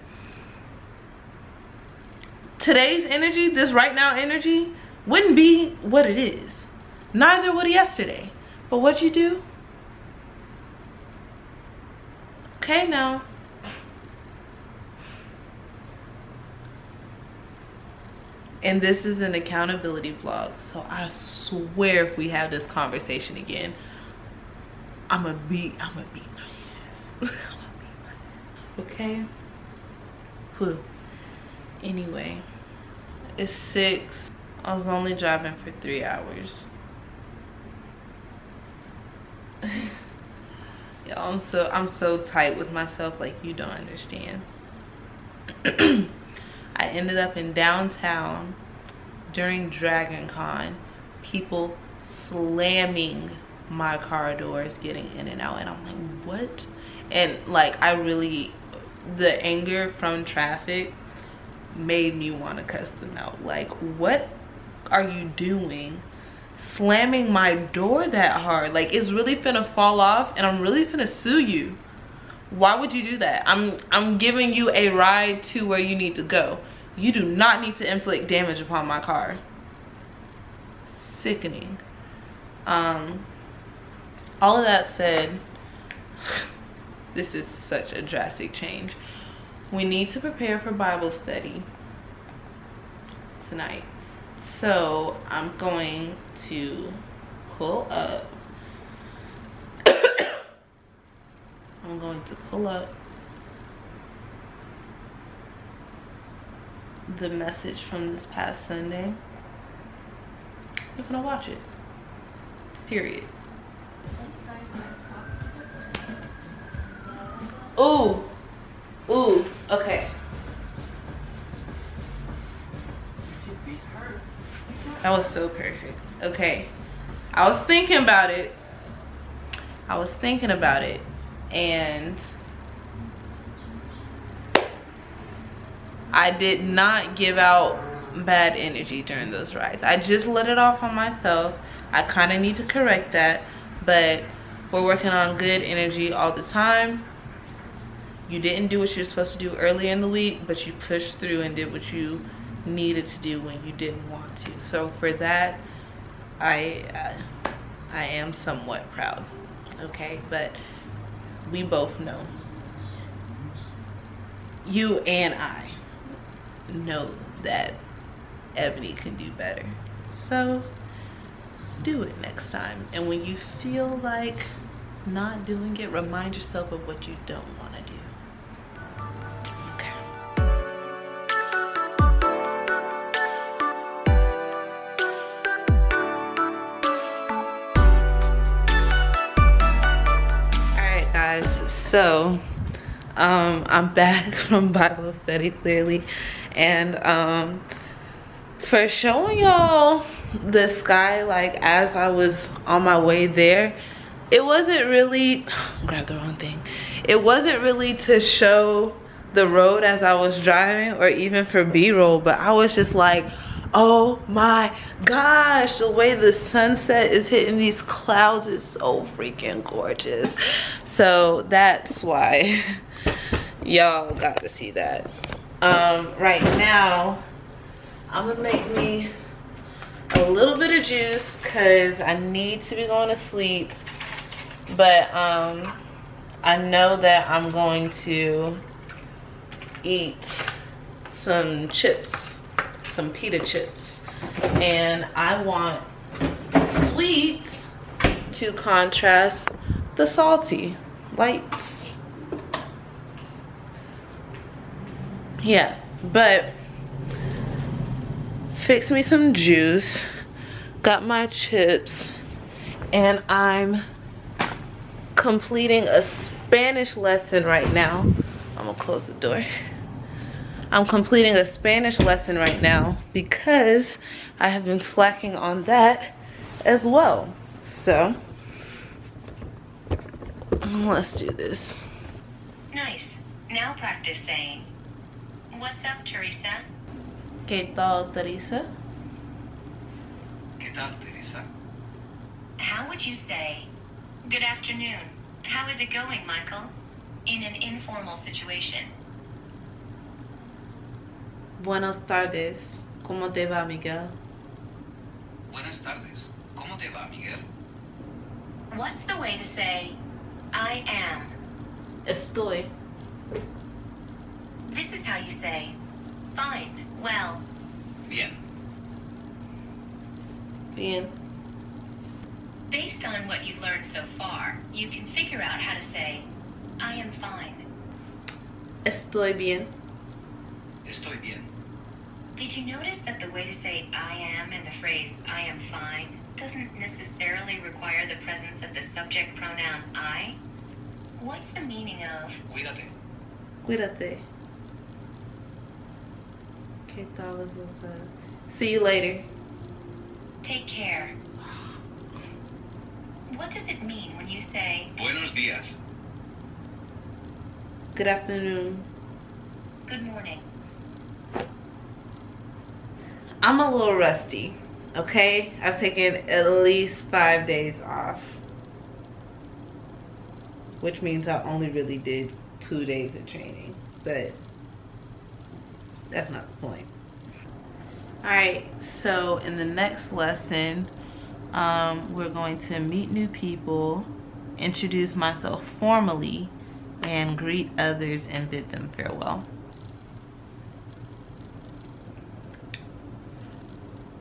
today's energy, this right now energy, wouldn't be what it is. Neither would yesterday. But what'd you do? Okay, now. And this is an accountability vlog. So I swear if we have this conversation again, I'ma beat my ass. Okay? Whew. Anyway, it's 6. I was only driving for 3 hours. Y'all, I'm so tight with myself, like, you don't understand. I ended up in downtown during Dragon Con, people slamming my car doors getting in and out, and I'm like, what? And like, I really, the anger from traffic made me want to cuss them out. Like, what are you doing slamming my door that hard? Like, it's really finna fall off and I'm really finna sue you. Why would you do that? I'm giving you a ride to where you need to go. You do not need to inflict damage upon my car. Sickening. All of that said, this is such a drastic change. We need to prepare for Bible study tonight. So I'm going to pull up. I'm going to pull up the message from this past Sunday. You're gonna watch it. Period. Ooh. Ooh. Okay. That was so perfect. Okay. I was thinking about it. And I did not give out bad energy during those rides. I just let it off on myself. I kind of need to correct that, but we're working on good energy all the time. You didn't do what you're supposed to do earlier in the week, but you pushed through and did what you needed to do when you didn't want to. So for that, I am somewhat proud. Okay, but we both know, you and I know that Ebony can do better. So do it next time. And when you feel like not doing it, remind yourself of what you don't want to do. Okay. Alright guys, so I'm back from Bible study clearly, and for showing y'all the sky, like as I was on my way there, it wasn't really grab the wrong thing. It wasn't really to show the road as I was driving or even for B-roll, but I was just like, Oh my gosh, the way the sunset is hitting these clouds is so freaking gorgeous. So that's why y'all got to see that. Right now I'm gonna make me a little bit of juice because I need to be going to sleep, but I know that I'm going to eat some chips, some pita chips, and I want sweet to contrast the salty lights. Yeah, but fix me some juice, got my chips, and I'm completing a Spanish lesson right now. I'm gonna close the door. I'm completing a Spanish lesson right now because I have been slacking on that as well. So let's do this. Nice. Now practice saying, "What's up, Teresa?" ¿Qué tal, Teresa? ¿Qué tal, Teresa? How would you say, "Good afternoon. How is it going, Michael?" in an informal situation? Buenas tardes. ¿Cómo te va, Miguel? Buenas tardes. ¿Cómo te va, Miguel? What's the way to say, "I am"? Estoy. This is how you say, "Fine, well." Bien. Bien. Based on what you've learned so far, you can figure out how to say, "I am fine." Estoy bien. Estoy bien. Did you notice that the way to say "I am" in the phrase "I am fine" doesn't necessarily require the presence of the subject pronoun I? What's the meaning of Cuídate. Cuídate. ¿Qué tal, Rosa? See you later. "take care"? What does it mean when you say Buenos días. Good afternoon. "good morning"? I'm a little rusty, okay? I've taken at least 5 days off, which means I only really did 2 days of training, but that's not the point. All right, so in the next lesson, we're going to meet new people, introduce myself formally, and greet others and bid them farewell.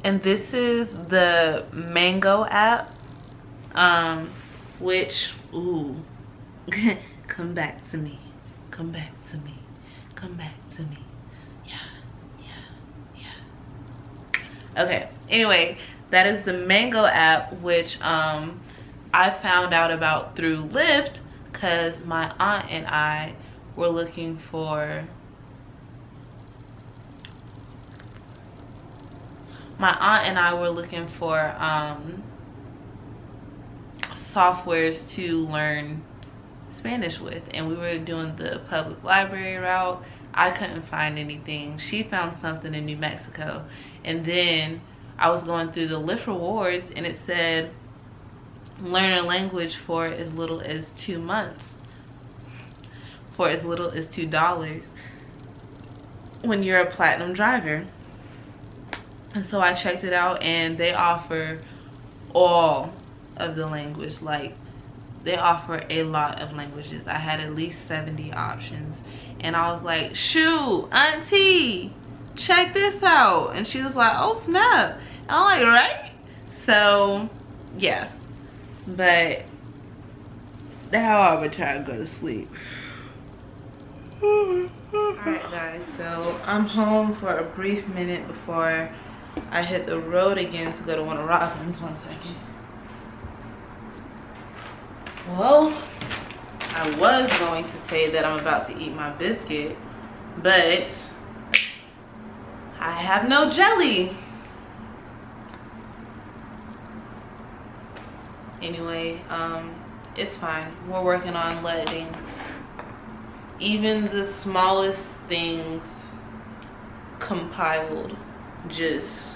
And this is the Mango app, which, ooh, come back to me, come back to me, come back to me. Yeah. Okay, anyway, that is the Mango app, which I found out about through Lyft because my aunt and I were looking for softwares to learn Spanish with, and we were doing the public library route. I couldn't find anything. She found something in New Mexico, and then I was going through the Lyft rewards and it said learn a language for as little as 2 months, for as little as $2 when you're a platinum driver. And so I checked it out, and they offer all of the language. Like, they offer a lot of languages. I had at least 70 options, and I was like, shoot, auntie, check this out. And she was like, oh snap. And I'm like, right? So yeah, but now I'm gonna try to go to sleep. Alright guys, so I'm home for a brief minute before I hit the road again to go to one of Robin's. 1 second. Well, I was going to say that I'm about to eat my biscuit, but I have no jelly. Anyway, it's fine. We're working on letting even the smallest things compiled just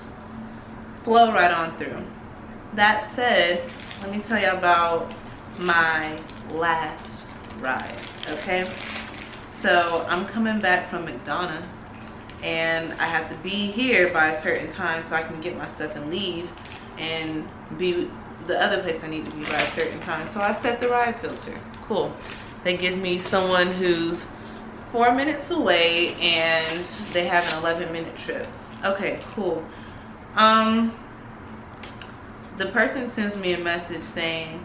flow right on through. That said, let me tell you about my last ride, okay? So I'm coming back from McDonough, and I have to be here by a certain time so I can get my stuff and leave and be the other place I need to be by a certain time. So I set the ride filter. Cool. They give me someone who's 4 minutes away and they have an 11-minute trip. Okay, cool. The person sends me a message saying,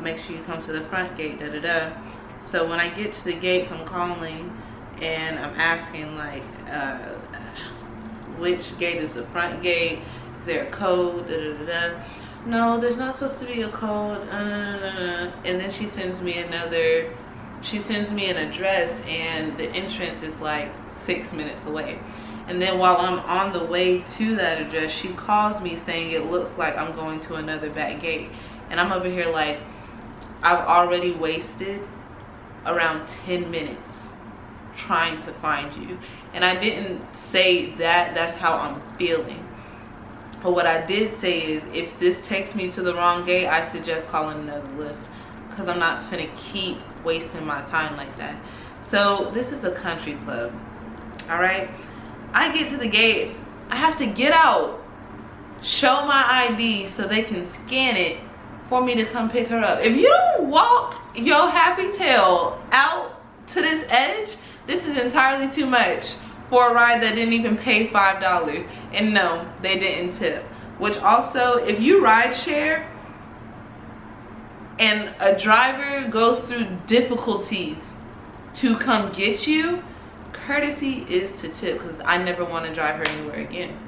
make sure you come to the front gate, da da da. So when I get to the gates, I'm calling and I'm asking like, which gate is the front gate? Is there a code? Da da da da. No, there's not supposed to be a code. And then she sends me an address, and the entrance is like 6 minutes away. And then while I'm on the way to that address, she calls me saying it looks like I'm going to another back gate. And I'm over here like, I've already wasted around 10 minutes trying to find you. And I didn't say that that's how I'm feeling. But what I did say is, if this takes me to the wrong gate, I suggest calling another Lyft, because I'm not finna keep wasting my time like that. So this is a country club, all right? I get to the gate, I have to get out, show my ID so they can scan it for me to come pick her up. If you don't walk your happy tail out to this edge, this is entirely too much for a ride that didn't even pay $5. And no, they didn't tip. Which also, if you ride share and a driver goes through difficulties to come get you, courtesy is to tip, because I never want to drive her anywhere again.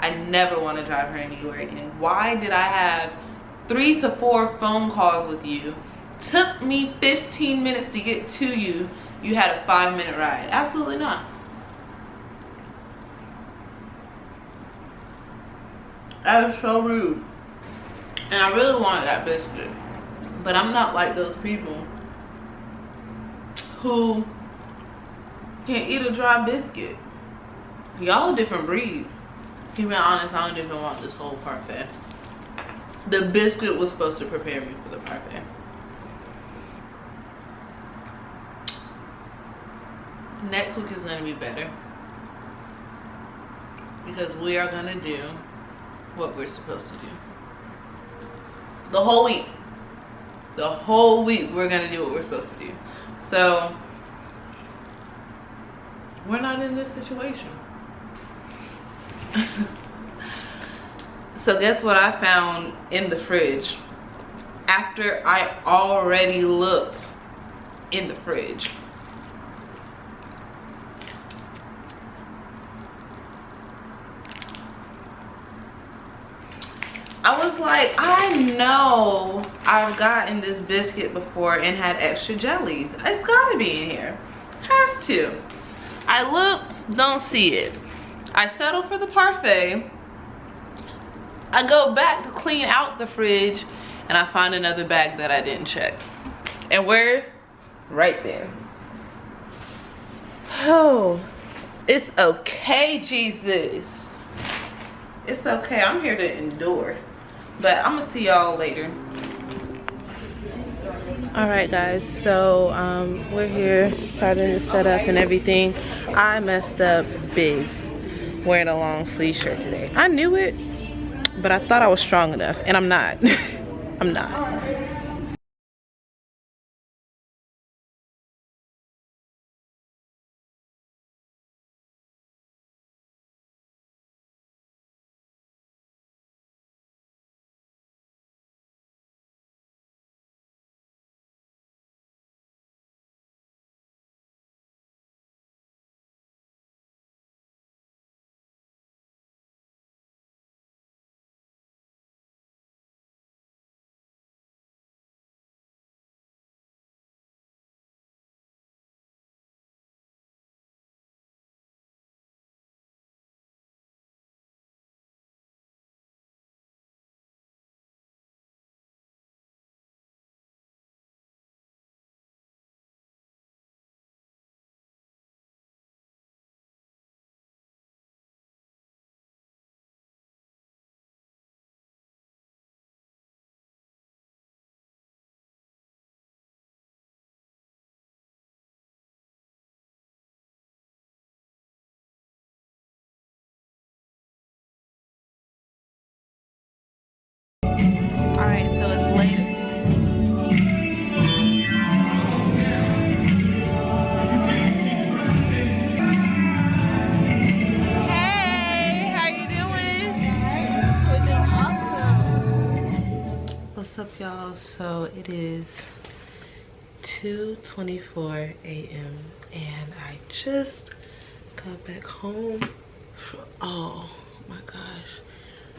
I never want to drive her anywhere again. Why did I have 3 to 4 phone calls with you? Took me 15 minutes to get to you. You had a 5-minute ride. Absolutely not. That was so rude. And I really wanted that biscuit. But I'm not like those people who can't eat a dry biscuit. Y'all a different breed. To be honest, I don't even want this whole parfait. The biscuit was supposed to prepare me for the parfait. Next week is going to be better, because we are going to do what we're supposed to do. The whole week we're going to do what we're supposed to do. So we're not in this situation. So guess what I found in the fridge after I already looked in the fridge? I was like, I know I've gotten this biscuit before and had extra jellies. It's gotta be in here. Has to. I look, don't see it. I settle for the parfait. I go back to clean out the fridge and I find another bag that I didn't check. And we're right there. Oh, it's okay, Jesus. It's okay, I'm here to endure. But I'm gonna see y'all later. All right, guys, so we're here starting to set up and everything. I messed up big wearing a long sleeve shirt today. I knew it, but I thought I was strong enough, and I'm not. I'm not. Alright, so it's later. Hey, how you doing? We're doing awesome. What's up, y'all? So it is 2:24 a.m. and I just got back home. Oh my gosh.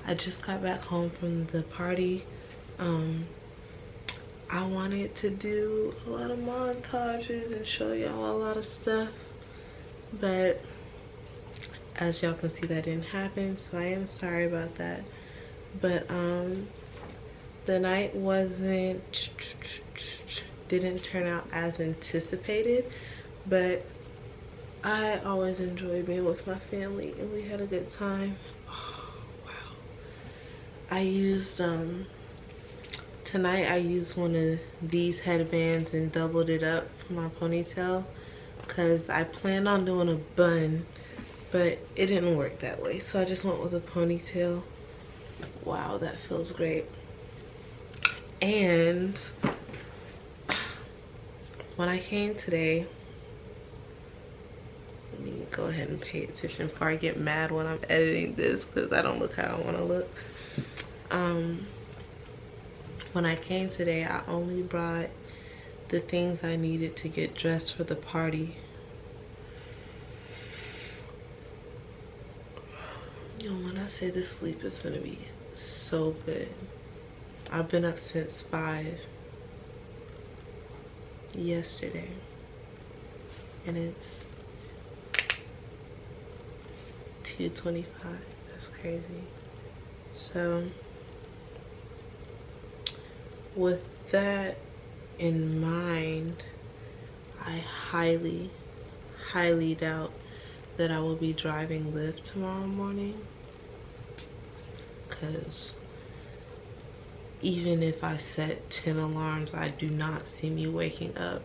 I just got back home from the party. I wanted to do a lot of montages and show y'all a lot of stuff, but as y'all can see, that didn't happen, so I am sorry about that. But the night didn't turn out as anticipated, but I always enjoy being with my family and we had a good time. Oh, wow. I used tonight I used one of these headbands and doubled it up for my ponytail because I planned on doing a bun, but it didn't work that way, so I just went with a ponytail. Wow, that feels great. And when I came today, let me go ahead and pay attention before I get mad when I'm editing this because I don't look how I want to look. When I came today, I only brought the things I needed to get dressed for the party. You know, when I say this sleep is gonna be so good. I've been up since 5 yesterday and it's 2:25. That's crazy. So with that in mind, I highly doubt that I will be driving Lyft tomorrow morning, because even if I set 10 alarms, I do not see me waking up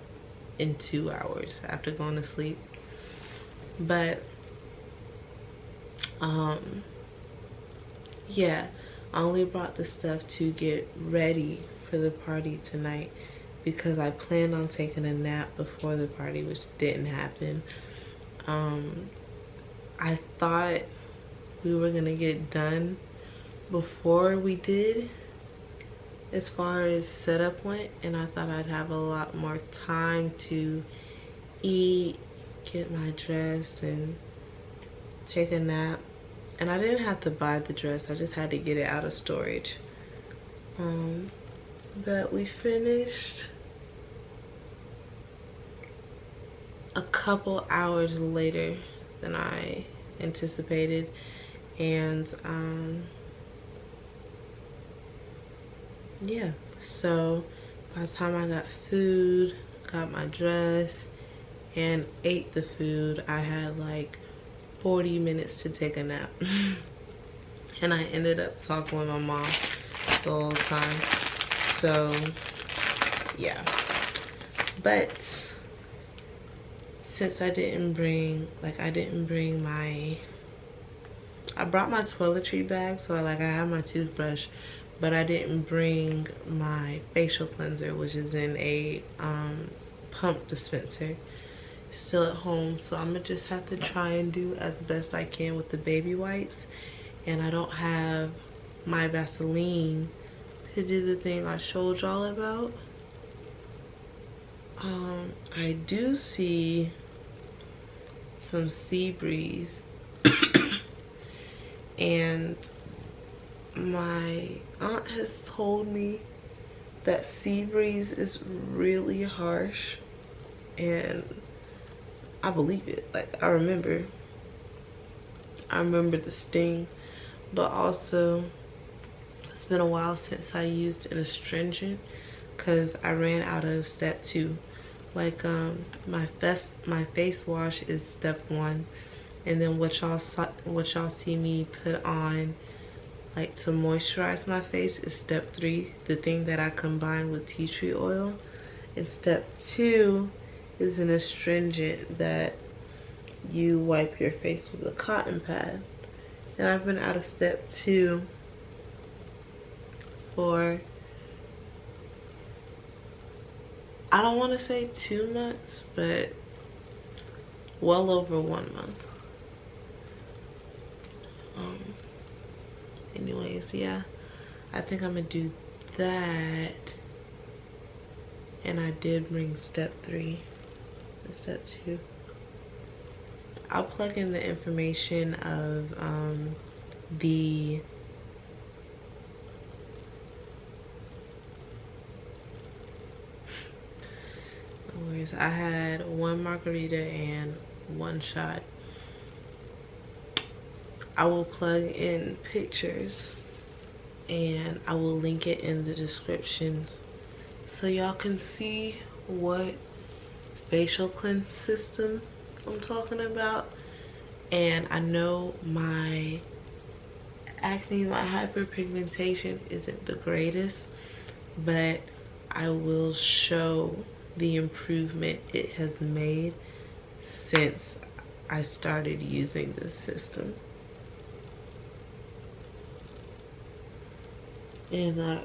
in 2 hours after going to sleep. But yeah, I only brought the stuff to get ready for the party tonight because I planned on taking a nap before the party, which didn't happen. I thought we were gonna get done before we did as far as setup went, and I thought I'd have a lot more time to eat, get my dress, and take a nap. And I didn't have to buy the dress, I just had to get it out of storage. But we finished a couple hours later than I anticipated, and yeah, so by the time I got food, got my dress, and ate the food, I had like 40 minutes to take a nap. And I ended up talking with my mom the whole time. So yeah, but since I didn't bring, I brought my toiletry bag, so I have my toothbrush, but I didn't bring my facial cleanser, which is in a pump dispenser. It's still at home, so I'm gonna just have to try and do as best I can with the baby wipes. And I don't have my Vaseline to do the thing I showed y'all about. I do see some sea breeze and my aunt has told me that sea breeze is really harsh, and I believe it. Like, I remember the sting, but also it's been a while since I used an astringent because I ran out of step 2. Like my face wash is step 1, and then what y'all see me put on like to moisturize my face is step 3, the thing that I combine with tea tree oil. And step 2 is an astringent that you wipe your face with a cotton pad. And I've been out of step 2 for I don't want to say 2 months, but well over 1 month. Anyways, yeah, I think I'm gonna do that. And I did bring step 3 and step 2. I'll plug in the information of the whereas I had 1 margarita and 1 shot. I will plug in pictures and I will link it in the descriptions so y'all can see what facial cleanse system I'm talking about. And I know my acne, my hyperpigmentation isn't the greatest, but I will show the improvement it has made since I started using this system. And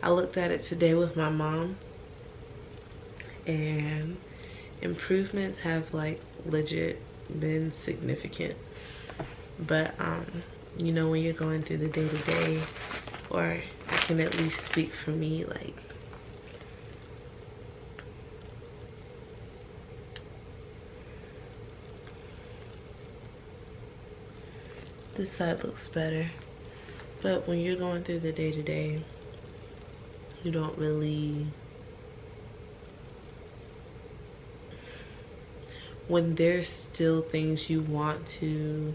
I looked at it today with my mom, and improvements have like legit been significant. But you know, when you're going through the day-to-day, or I can at least speak for me, like this side looks better. But when you're going through the day-to-day, you don't really, when there's still things you want to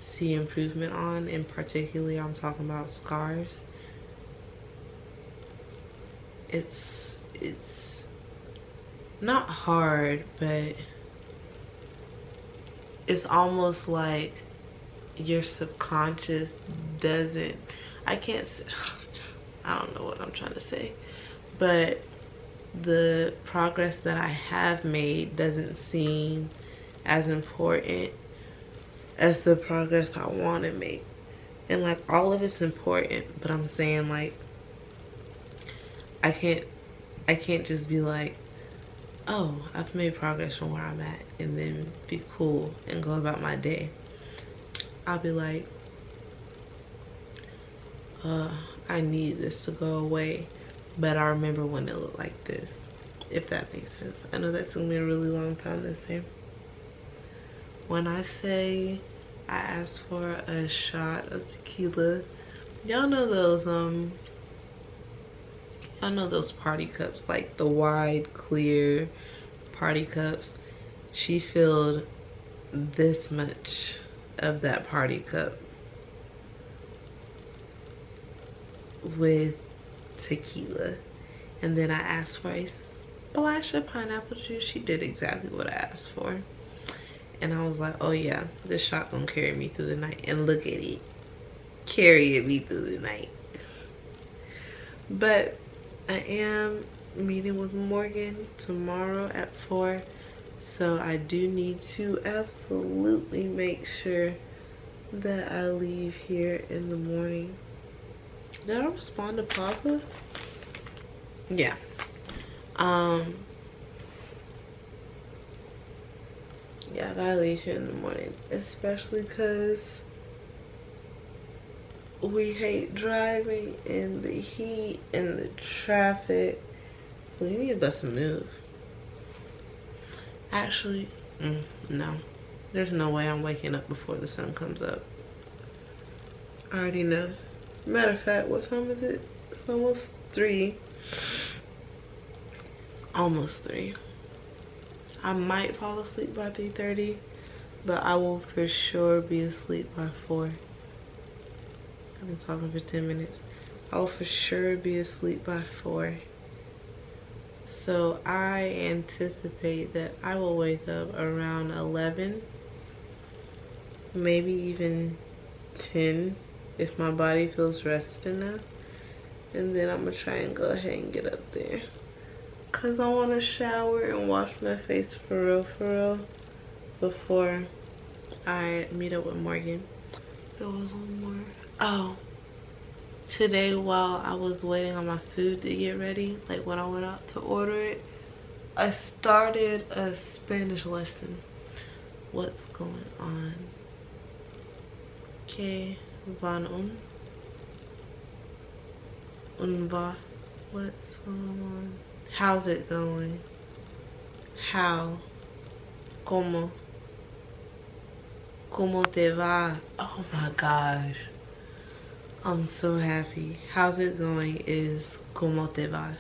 see improvement on, and particularly I'm talking about scars, it's not hard, but it's almost like your subconscious doesn't, I don't know what I'm trying to say, but the progress that I have made doesn't seem as important as the progress I want to make. And like, all of it's important, but I'm saying like, I can't just be like, oh, I've made progress from where I'm at, and then be cool and go about my day. I'll be like, I need this to go away, but I remember when it looked like this, if that makes sense. I know that took me a really long time to say. When I say I asked for a shot of tequila, y'all know those party cups, like the wide clear party cups. She filled this much of that party cup with tequila, and then I asked for a splash of pineapple juice. She did exactly what I asked for, and I was like, oh yeah, this shot gonna carry me through the night. And look at it, carrying me through the night. But I am meeting with Morgan tomorrow at 4, so I do need to absolutely make sure that I leave here in the morning. Did I respond to Papa? Yeah. Yeah, I gotta leave here in the morning, especially because we hate driving in the heat and the traffic, so you need to bust a move. Actually, no, there's no way I'm waking up before the sun comes up. I already know. Matter of fact, what time is it? It's almost 3. It's almost 3. I might fall asleep by 3:30, but I will for sure be asleep by 4. I've been talking for 10 minutes. I will for sure be asleep by 4. So I anticipate that I will wake up around 11, maybe even 10 if my body feels rested enough. And then I'm gonna try and go ahead and get up there, cause I want to shower and wash my face for real before I meet up with Morgan. There was one more. Oh, today while I was waiting on my food to get ready, like when I went out to order it, I started a Spanish lesson. What's going on? Que van un va. What's going on? How's it going? How? Como? Como te va? Oh my gosh. I'm so happy. How's it going is como te va.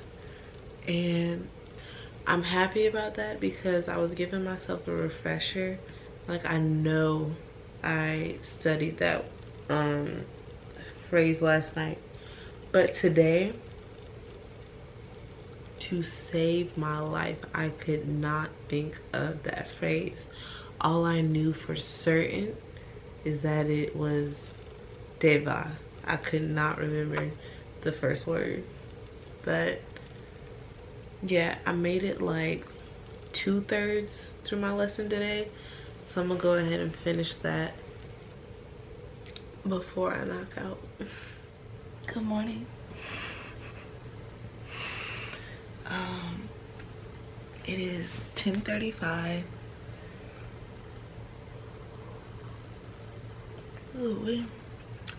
And I'm happy about that because I was giving myself a refresher. Like, I know I studied that phrase last night. But today, to save my life, I could not think of that phrase. All I knew for certain is that it was te va. I could not remember the first word. But yeah, I made it like 2/3 through my lesson today. So I'm gonna go ahead and finish that before I knock out. Good morning. It is 10:35. Ooh,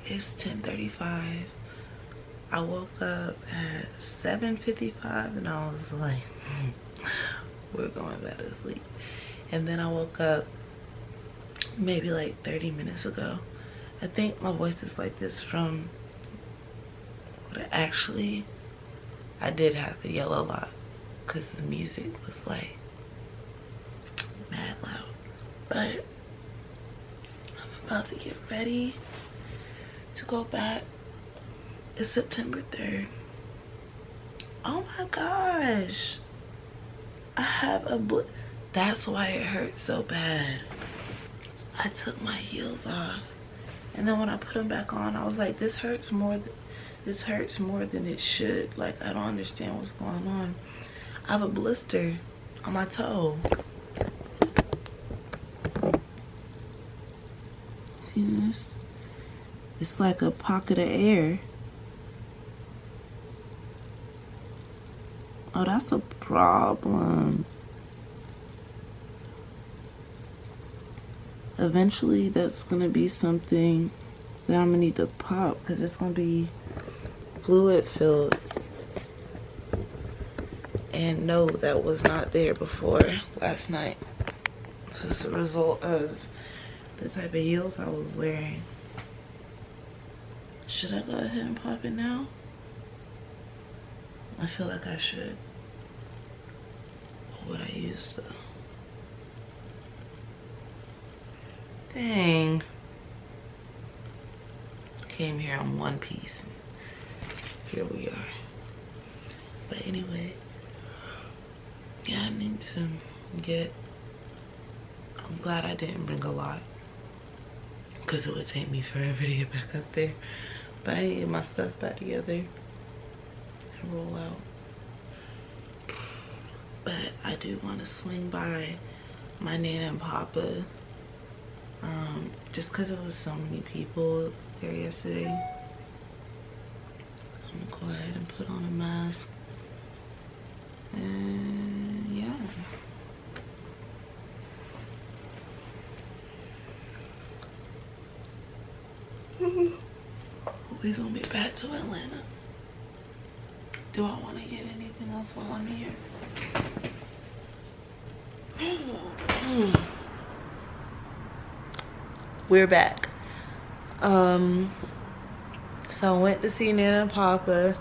it's 10:35. I woke up at 7:55 and I was like, we're going back to sleep. And then I woke up maybe like 30 minutes ago. I think my voice is like this from, but actually I did have to yell a lot because the music was like mad loud. But I'm about to get ready to go back. It's September 3rd. Oh my gosh. I have a that's why it hurts so bad. I took my heels off. And then when I put them back on, I was like, this hurts more than it should. Like, I don't understand what's going on. I have a blister on my toe. See this? It's like a pocket of air. Oh, that's a problem. Eventually, that's gonna be something that I'm gonna need to pop because it's gonna be fluid filled. And no, that was not there before last night. So it's a result of the type of heels I was wearing. Should I go ahead and pop it now? I feel like I should. What I used to. Dang. Came here on one piece. Here we are. But anyway, yeah, I need to get, I'm glad I didn't bring a lot because it would take me forever to get back up there. But I need to get my stuff back together and roll out. But I do want to swing by my Nana and Papa just because there was so many people there yesterday. I'm gonna go ahead and put on a mask. And yeah. We're gonna be back to Atlanta. Do I want to get anything else while I'm here? We're back. So I went to see Nana and Papa.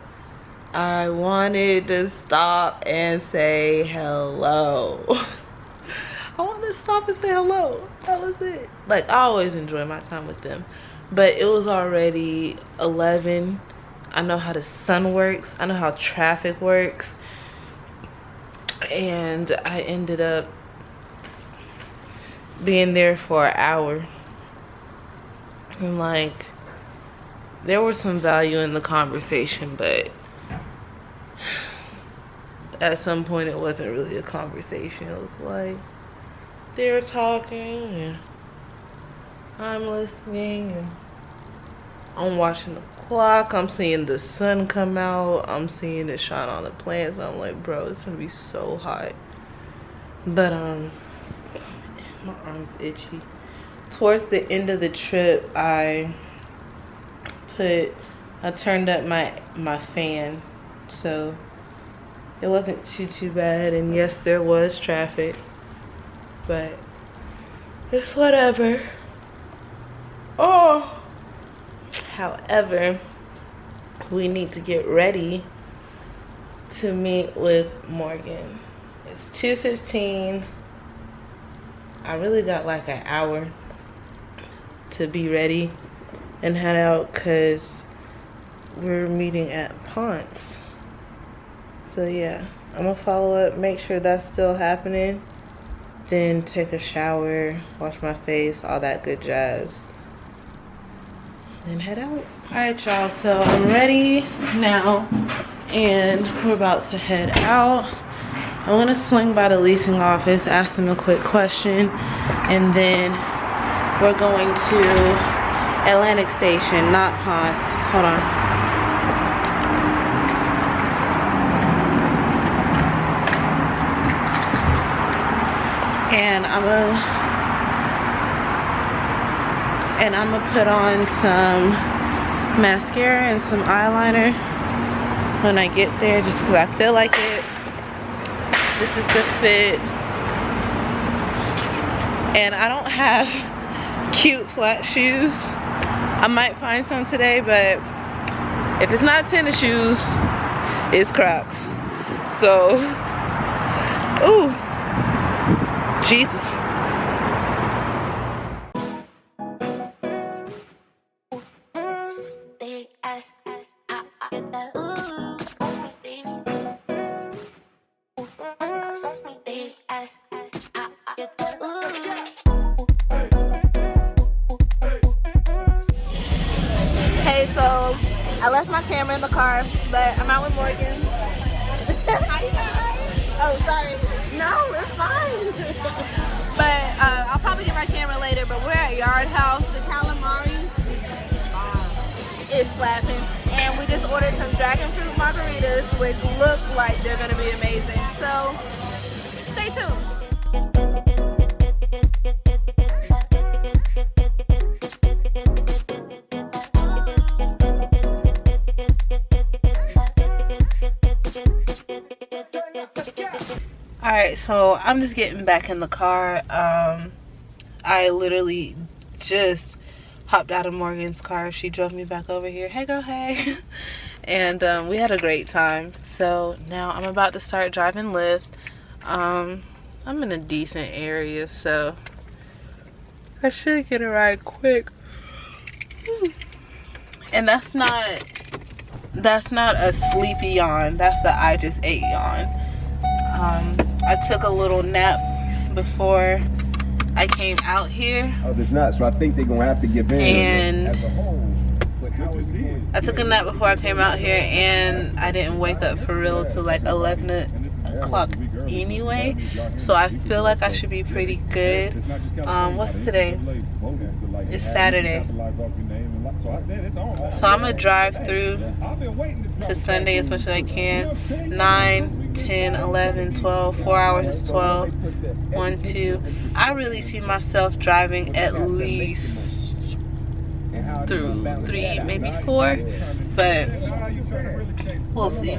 I wanted to stop and say hello. I wanted to stop and say hello. That was it. Like, I always enjoy my time with them. But it was already 11. I know how the sun works. I know how traffic works. And I ended up being there for an hour. And like, there was some value in the conversation, but at some point it wasn't really a conversation. It was like, they're talking and I'm listening and I'm watching the clock. I'm seeing the sun come out. I'm seeing it shine on the plants. I'm like, bro, it's gonna be so hot. But my arm's itchy. Towards the end of the trip, I turned up my fan, so it wasn't too bad. And yes, there was traffic, but it's whatever. Oh, however, we need to get ready to meet with Morgan. It's 2:15. I really got like an hour to be ready and head out because we're meeting at Ponce. So yeah, I'm gonna follow up, make sure that's still happening, then take a shower, wash my face, all that good jazz, and head out. Alright y'all, so I'm ready now and we're about to head out. I'm gonna swing by the leasing office, ask them a quick question, and then we're going to Atlantic Station, not Ponce. Hold on. And I'm gonna put on some mascara and some eyeliner when I get there, just because I feel like it. This is the fit. And I don't have cute flat shoes. I might find some today, but if it's not tennis shoes, it's Crocs. So, ooh, Jesus. Hey, so I left my camera in the car, but I'm out with Morgan. Oh, sorry. No, we're fine. But I'll probably get my camera later, but we're at Yard House. The calamari is slapping. And we just ordered some dragon fruit margaritas, which look like they're going to be amazing. So, stay tuned. Alright, so I'm just getting back in the car. I literally just hopped out of Morgan's car. She drove me back over here. Hey girl, hey. And we had a great time. So now I'm about to start driving Lyft. I'm in a decent area, so I should get a ride quick. And that's not a sleepy yawn. That's a I just ate yawn. I took a little nap before I came out here. Oh, there's not. So I think they're gonna have to give in. And as a whole. But how is it? I took a nap before I came out here, and I didn't wake up for real till like 11 o'clock anyway. So I feel like I should be pretty good. What's today? It's Saturday. So I'm gonna drive through to Sunday as much as I can. 9, 10, 11, 12, 4 hours is 12. 1, 2. I really see myself driving at least through 3, maybe 4, but we'll see.